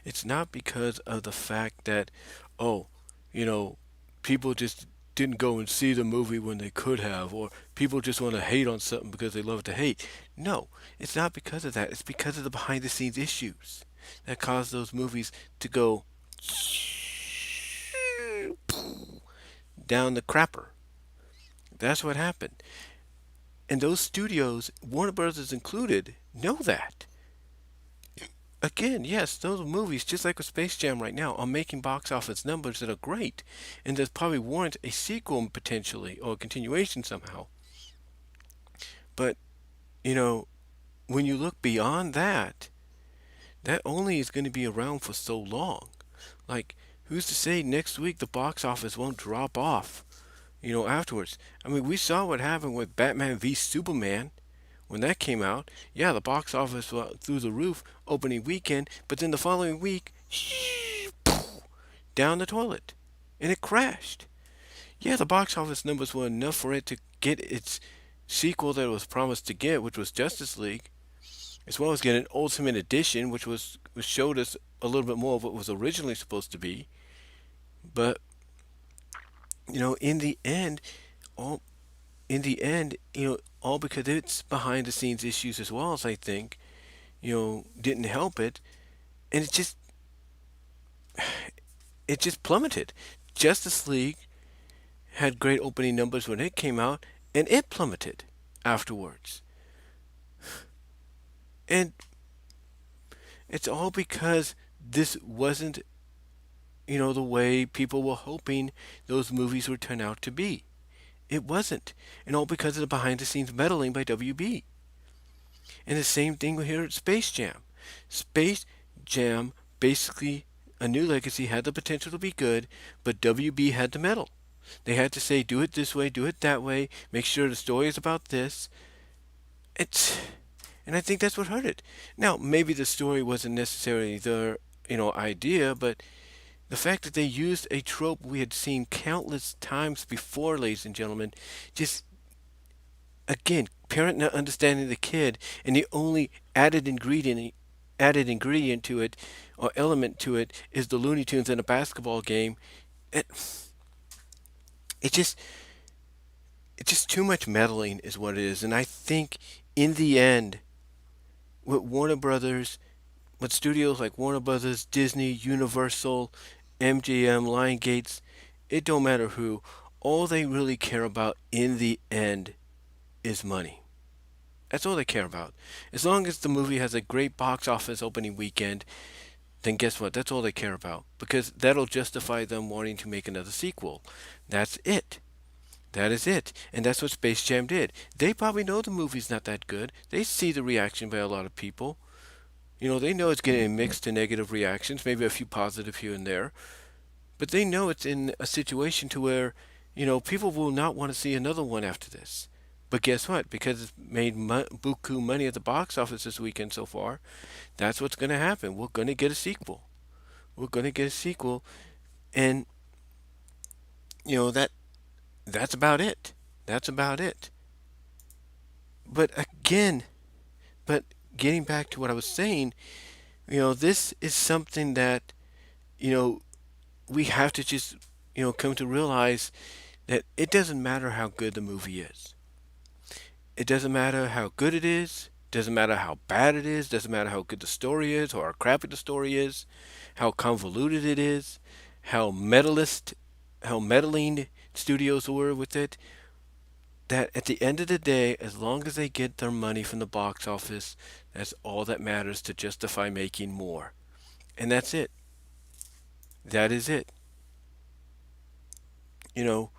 It's not because of the fact that, oh, you know, people just didn't go and see the movie when they could have, or people just want to hate on something because they love to hate. No, it's not because of that. It's because of the behind the scenes issues that caused those movies to go down the crapper. That's what happened. And those studios, Warner Brothers included, know that. Again, yes, those movies, just like with Space Jam right now, are making box office numbers that are great, and that probably warrant a sequel potentially or a continuation somehow. But you know, when you look beyond that, that only is going to be around for so long. Like, who's to say next week the box office won't drop off? Afterwards. I mean, we saw what happened with Batman v Superman when that came out. Yeah, the box office was through the roof opening weekend, but then the following week, down the toilet, and it crashed. Yeah, the box office numbers were enough for it to get its sequel that it was promised to get, which was Justice League, as well as get an Ultimate Edition, which showed us a little bit more of what was originally supposed to be. But in the end, all all because it's behind the scenes issues as well as I think, didn't help it, and it just plummeted. Justice League had great opening numbers when it came out, and it plummeted afterwards. And it's all because this wasn't, the way people were hoping those movies would turn out to be. It wasn't. And all because of the behind the scenes meddling by WB. And the same thing here at Space Jam. Space Jam, basically, A New Legacy had the potential to be good, but WB had to meddle. They had to say, do it this way, do it that way, make sure the story is about this. It's, and I think that's what hurt it. Now, maybe the story wasn't necessarily their, idea, but the fact that they used a trope we had seen countless times before, ladies and gentlemen, just Again, parent not understanding the kid, and the only added ingredient to it or element to it is the Looney Tunes in a basketball game. It, it just it's just too much meddling is what it is. And I think in the end, with Warner Brothers, with studios like Warner Brothers, Disney, Universal, MGM, Lionsgate, it don't matter who. All they really care about in the end is money. That's all they care about. As long as the movie has a great box office opening weekend, then guess what? That's all they care about. Because that'll justify them wanting to make another sequel. That's it. That is it. And that's what Space Jam did. They probably know the movie's not that good. They see the reaction by a lot of people. They know it's getting mixed to negative reactions, maybe a few positive here and there. But they know it's in a situation to where, people will not want to see another one after this. But guess what? Because it's made buku money at the box office this weekend so far, that's what's going to happen. We're going to get a sequel. We're going to get a sequel, and you know that that's about it. That's about it. But again, but getting back to what I was saying, this is something that you know we have to just come to realize that it doesn't matter how good the movie is. It doesn't matter how good it is. Doesn't matter how bad it is. Doesn't matter how good the story is or how crappy the story is. How convoluted it is. How how meddling studios were with it. That at the end of the day, as long as they get their money from the box office, that's all that matters to justify making more. And that's it. That is it. You know,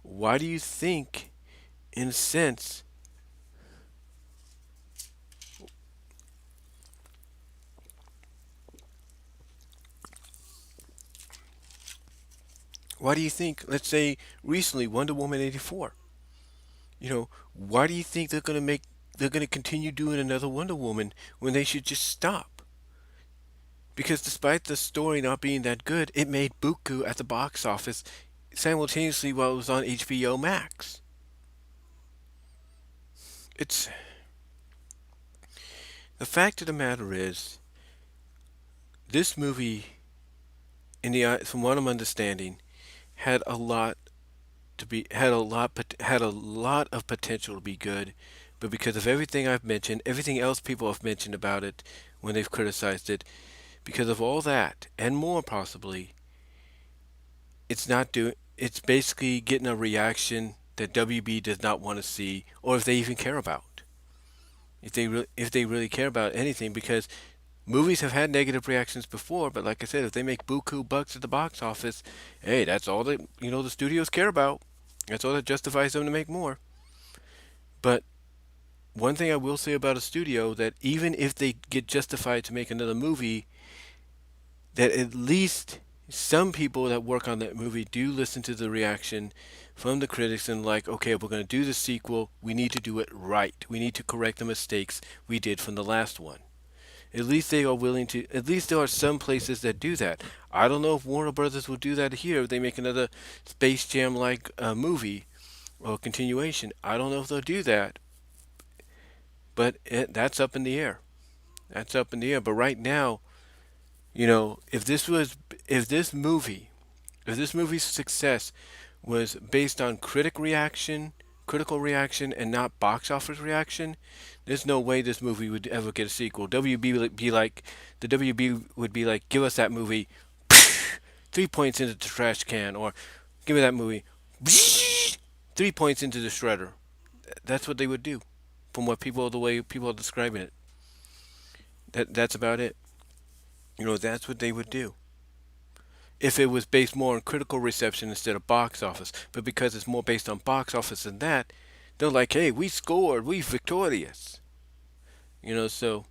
why do you think, in a sense, why do you think, let's say recently, Wonder Woman 84? Why do you think they're going to continue doing another Wonder Woman when they should just stop? Because despite the story not being that good, it made buku at the box office simultaneously while it was on HBO Max. It's the fact of the matter is, this movie, from what I'm understanding, had a lot had a lot of potential to be good, but because of everything I've mentioned, everything else people have mentioned about it when they've criticized it, because of all that and more possibly, it's basically getting a reaction that WB does not want to see, or if they even care about. If they really care about anything, because movies have had negative reactions before, but like I said, if they make buku bucks at the box office, hey, that's all that the studios care about. That's all that justifies them to make more. But one thing I will say about a studio, that even if they get justified to make another movie, that at least some people that work on that movie do listen to the reaction from the critics and like, okay, if we're going to do the sequel, we need to do it right. We need to correct the mistakes we did from the last one. At least they are willing to. At least there are some places that do that. I don't know if Warner Brothers will do that here. If they make another Space Jam like movie or continuation, I don't know if they'll do that. But that's up in the air. That's up in the air. But right now, if this movie's success was based on critical reaction, and not box office reaction, there's no way this movie would ever get a sequel. The WB would be like, give us that movie, 3 points into the trash can, or give me that movie, 3 points into the shredder. That's what they would do, from the way people are describing it. That's about it. That's what they would do if it was based more on critical reception instead of box office. But because it's more based on box office than that, they're like, hey, we scored, we victorious. So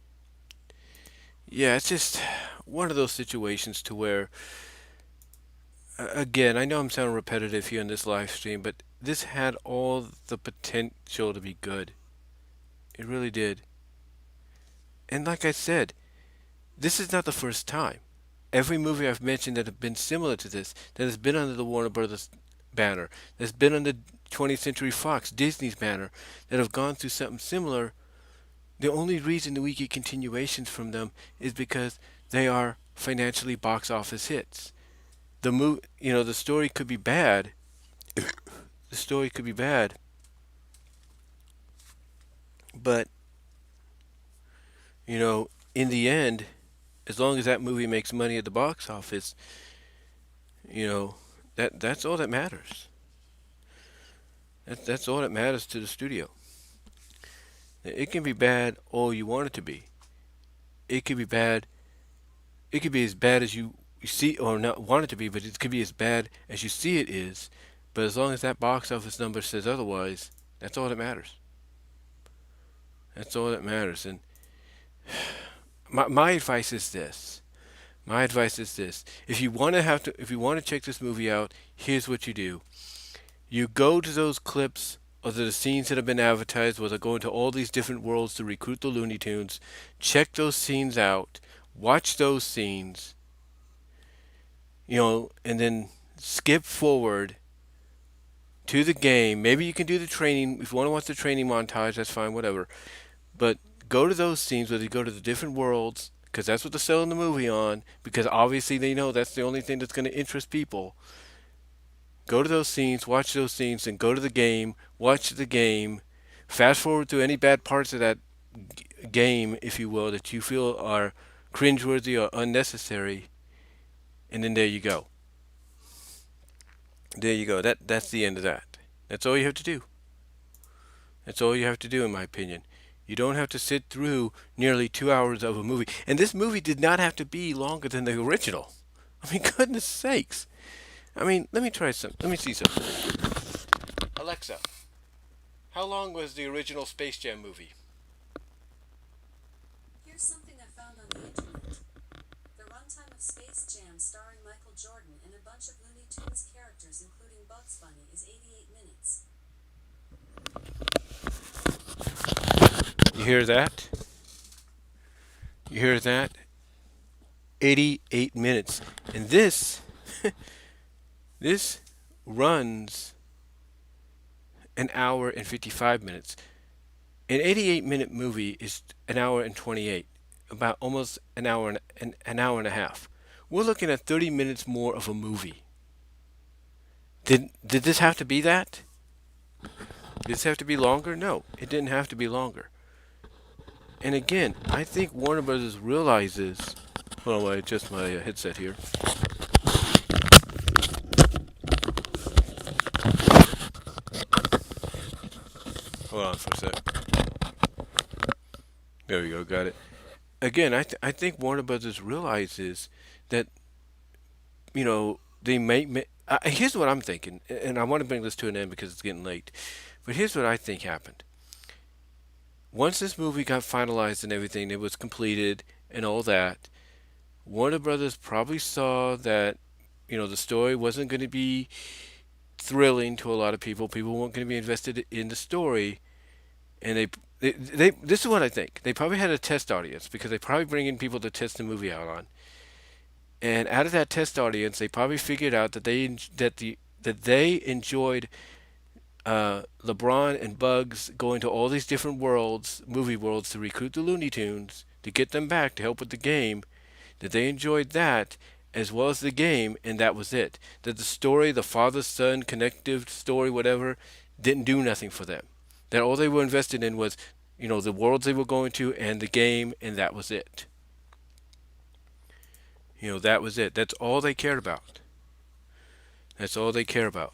yeah, it's just one of those situations to where, again, I know I'm sounding repetitive here in this live stream, but this had all the potential to be good. It really did. And like I said, this is not the first time. Every movie I've mentioned that have been similar to this, that has been under the Warner Brothers banner, that's been on the 20th Century Fox, Disney's banner, that have gone through something similar. The only reason that we get continuations from them is because they are financially box office hits. The story could be bad. The story could be bad, but in the end, as long as that movie makes money at the box office, you know, that's all that matters. That's all that matters to the studio. It can be bad all you want it to be. It could be bad. It could be as bad as you see or not want it to be, but it could be as bad as you see it is. But as long as that box office number says otherwise, that's all that matters. That's all that matters. And my advice is this. My advice is this. If you want to check this movie out, here's what you do. You go to those clips or the scenes that have been advertised where they're going to all these different worlds to recruit the Looney Tunes. Check those scenes out. Watch those scenes, and then skip forward to the game. Maybe you can do the training. If you want to watch the training montage, that's fine, whatever. But go to those scenes where they go to the different worlds, because that's what they're selling the movie on, because obviously they know that's the only thing that's going to interest people. Go to those scenes, watch those scenes, and go to the game, watch the game, fast forward to any bad parts of that game, if you will, that you feel are cringeworthy or unnecessary, and then there you go. There you go. That's the end of that. That's all you have to do. That's all you have to do, in my opinion. You don't have to sit through nearly 2 hours of a movie. And this movie did not have to be longer than the original. I mean, goodness sakes. I mean, let me try some. Let me see something. Alexa, how long was the original Space Jam movie? Here's something I found on the internet. The runtime of Space Jam starring Michael Jordan and a bunch of Looney Tunes characters, including Bugs Bunny, is 88 minutes. You hear that? You hear that? 88 minutes. And this runs an hour and 55 minutes. An 88-minute movie is an hour and 28, about almost an hour and a half. We're looking at 30 minutes more of a movie. Did this have to be that? Did this have to be longer? No, it didn't have to be longer. And again, I think Warner Brothers realizes. Hold on, I adjust my headset here. Hold on for a sec. There we go, got it. Again, I think Warner Brothers realizes that they may. Here's what I'm thinking, and I want to bring this to an end because it's getting late. But here's what I think happened. Once this movie got finalized and everything, it was completed and all that. Warner Brothers probably saw that the story wasn't going to be thrilling to a lot of people. People weren't going to be invested in the story, and they this is what I think. They probably had a test audience because they probably bring in people to test the movie out on. And out of that test audience, they probably figured out that they enjoyed LeBron and Bugs going to all these different worlds, movie worlds, to recruit the Looney Tunes to get them back to help with the game. That they enjoyed that as well as the game, and that was it. That the story, the father-son connective story, whatever, didn't do nothing for them. That all they were invested in was, the worlds they were going to and the game, and that was it. That was it. That's all they cared about. That's all they care about.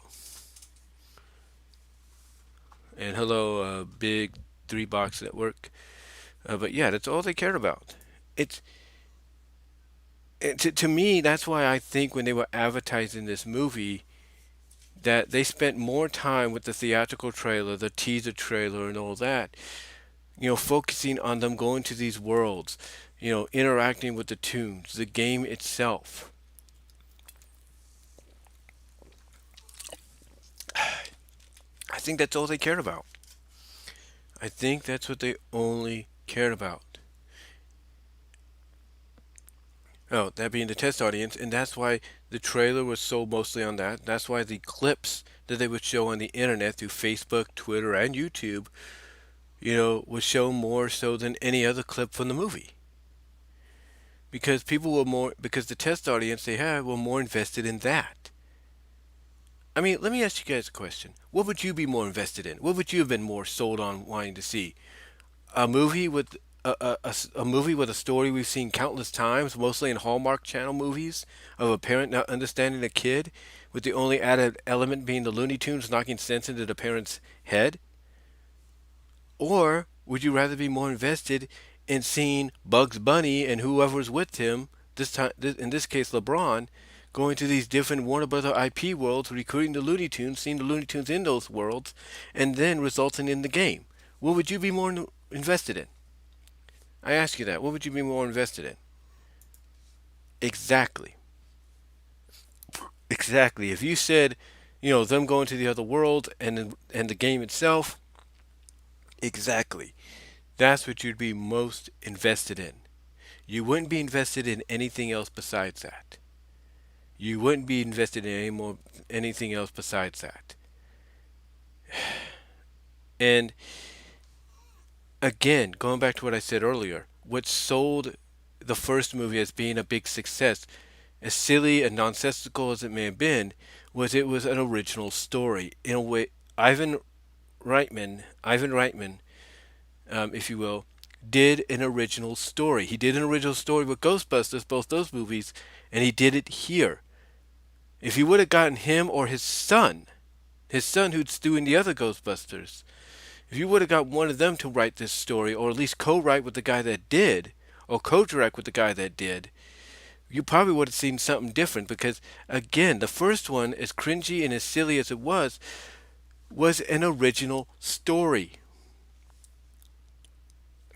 And hello, big 3 box network. But yeah, that's all they cared about. It's to me, that's why I think when they were advertising this movie, that they spent more time with the theatrical trailer, the teaser trailer, and all that, focusing on them going to these worlds, interacting with the tunes, the game itself. I think that's all they cared about. I think that's what they only cared about. Oh, that being the test audience, and that's why the trailer was sold mostly on that. That's why the clips that they would show on the internet through Facebook, Twitter, and YouTube, was shown more so than any other clip from the movie. Because people were more, because the test audience they had were more invested in that. I mean, let me ask you guys a question. What would you be more invested in? What would you have been more sold on wanting to see? A movie with a movie with a story we've seen countless times, mostly in Hallmark Channel movies, of a parent not understanding a kid, with the only added element being the Looney Tunes knocking sense into the parent's head? Or would you rather be more invested in seeing Bugs Bunny and whoever's with him, this time in this case LeBron, going to these different Warner Brother IP worlds, recruiting the Looney Tunes, seeing the Looney Tunes in those worlds, and then resulting in the game? What would you be more invested in? I ask you that. What would you be more invested in? Exactly. Exactly. If you said, them going to the other world and the game itself, exactly. That's what you'd be most invested in. You wouldn't be invested in anything else besides that. You wouldn't be invested in anything else besides that. And again, going back to what I said earlier, what sold the first movie as being a big success, as silly and nonsensical as it may have been, was it was an original story. In a way, Ivan Reitman, if you will, did an original story. He did an original story with Ghostbusters, both those movies, and he did it here. If you would have gotten him or his son who's doing the other Ghostbusters, if you would have got one of them to write this story, or at least co-write with the guy that did, or co-direct with the guy that did, you probably would have seen something different. Because again, the first one, as cringy and as silly as it was an original story.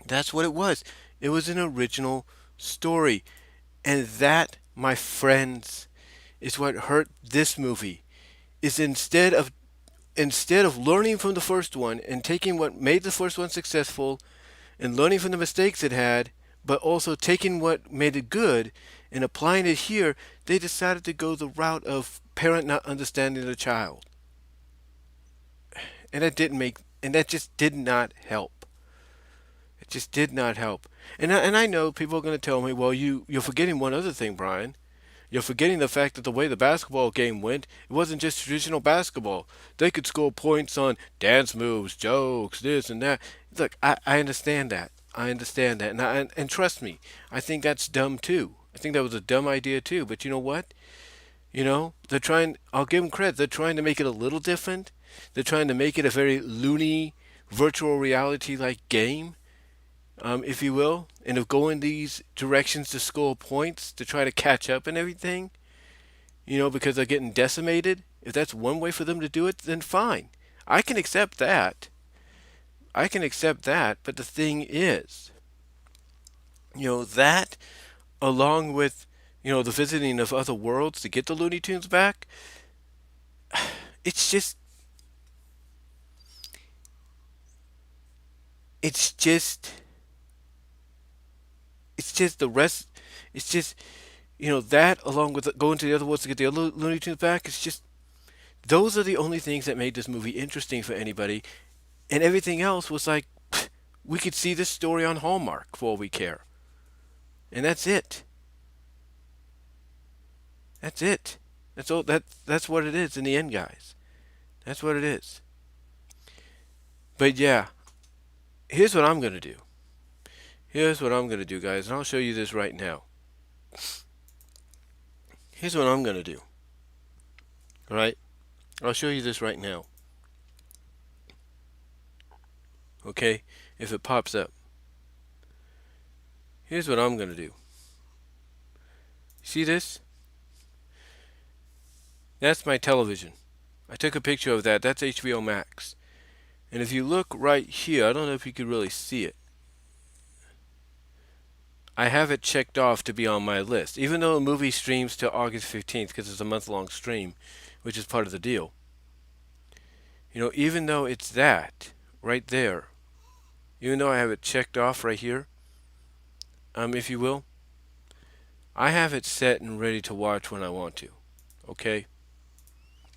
That's what it was. It was an original story. And that, my friends, is what hurt this movie. Is instead of learning from the first one and taking what made the first one successful and learning from the mistakes it had, but also taking what made it good and applying it here, they decided to go the route of parent not understanding the child. And that just did not help. It just did not help. And I know people are going to tell me, well, you're forgetting one other thing, Brian. You're forgetting the fact that the way the basketball game went, it wasn't just traditional basketball. They could score points on dance moves, jokes, this and that. Look, I understand that. I understand that. And trust me, I think that's dumb too. I think that was a dumb idea too. But you know what? They're trying, I'll give them credit. They're trying to make it a little different. They're trying to make it a very loony, virtual reality like game, if you will, and of going these directions to score points to try to catch up and everything, because they're getting decimated. If that's one way for them to do it, then fine. I can accept that. I can accept that, but the thing is, that along with, the visiting of other worlds to get the Looney Tunes back, it's just, it's just, it's just the rest, it's just, that along with going to the other worlds to get the other Looney Tunes back, it's just, those are the only things that made this movie interesting for anybody. And everything else was like, we could see this story on Hallmark for all we care. And that's it. That's it. That's all. That's what it is in the end, guys. That's what it is. But yeah, here's what I'm gonna do. Here's what I'm gonna do, guys, and I'll show you this right now. Here's what I'm gonna do. All right, I'll show you this right now. Okay, if it pops up. Here's what I'm gonna do. See this? That's my television. I took a picture of that. That's HBO Max. And if you look right here, I don't know if you can really see it. I have it checked off to be on my list, even though the movie streams till August 15th because it's a month-long stream, which is part of the deal. Even though it's that right there, even though I have it checked off right here, if you will, I have it set and ready to watch when I want to. Okay?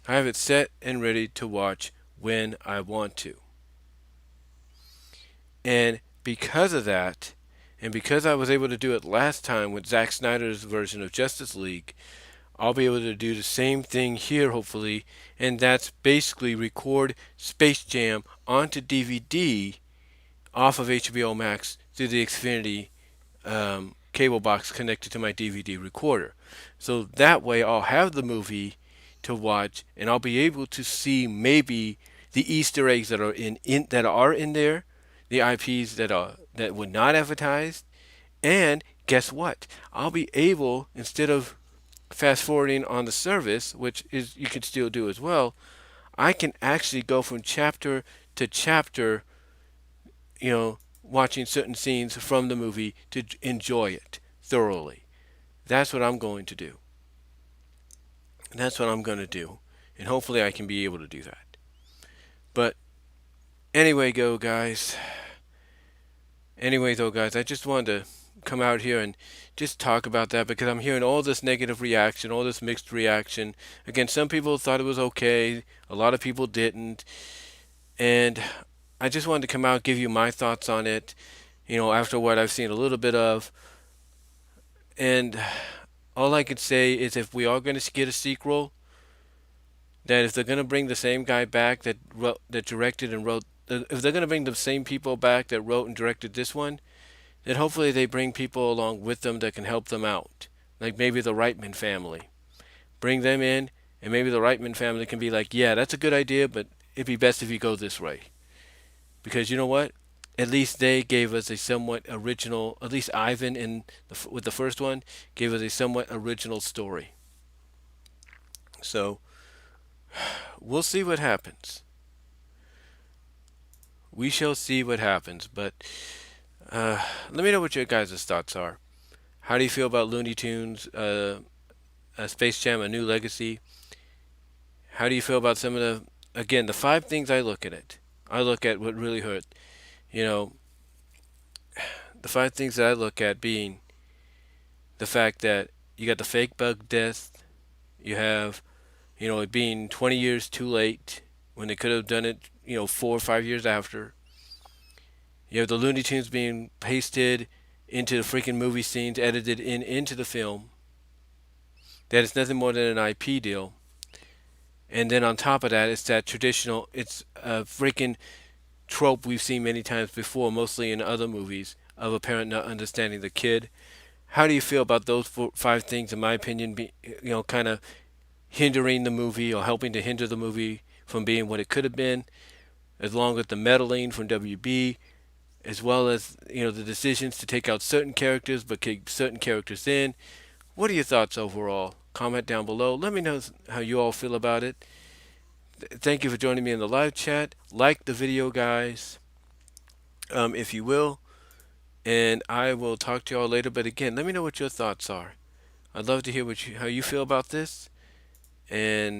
I have it set and ready to watch when I want to. And because of that, and because I was able to do it last time with Zack Snyder's version of Justice League, I'll be able to do the same thing here, hopefully, and that's basically record Space Jam onto DVD off of HBO Max through the Xfinity cable box connected to my DVD recorder. So that way I'll have the movie to watch, and I'll be able to see maybe the Easter eggs that are in there, the IPs that were not advertised, and guess what? I'll be able, instead of fast forwarding on the service, which is you can still do as well, I can actually go from chapter to chapter, watching certain scenes from the movie to enjoy it thoroughly. That's what I'm going to do. That's what I'm going to do. And hopefully I can be able to do that. But anyway, go guys. Anyway, though, guys, I just wanted to come out here and just talk about that because I'm hearing all this negative reaction, all this mixed reaction. Again, some people thought it was okay, a lot of people didn't. And I just wanted to come out, give you my thoughts on it, after what I've seen a little bit of. And all I could say is if we are going to get a sequel, that if they're going to bring the same guy back that directed and wrote, if they're going to bring the same people back that wrote and directed this one, then hopefully they bring people along with them that can help them out. Like maybe the Reitman family. Bring them in, and maybe the Reitman family can be like, yeah, that's a good idea, but it'd be best if you go this way. Because you know what? At least they gave us a somewhat original, at least Ivan with the first one, gave us a somewhat original story. So we'll see what happens. We shall see what happens. But let me know what your guys' thoughts are. How do you feel about Looney Tunes, Space Jam: A New Legacy? How do you feel about some of the 5 things I look at it? I look at what really hurt. You know, the 5 things that I look at being the fact that you got the fake bug death, you have, it being 20 years too late when they could have done it, 4 or 5 years after. You have the Looney Tunes being pasted into the freaking movie scenes, edited into the film. That is nothing more than an IP deal. And then on top of that, it's that traditional, it's a freaking trope we've seen many times before, mostly in other movies, of a parent not understanding the kid. How do you feel about those 5 things, in my opinion, kind of hindering the movie or helping to hinder the movie from being what it could have been, along with the meddling from WB, as well as, the decisions to take out certain characters but keep certain characters in? What are your thoughts overall? Comment down below. Let me know how you all feel about it. Thank you for joining me in the live chat. Like the video, guys, if you will. And I will talk to you all later. But again, let me know what your thoughts are. I'd love to hear how you feel about this. And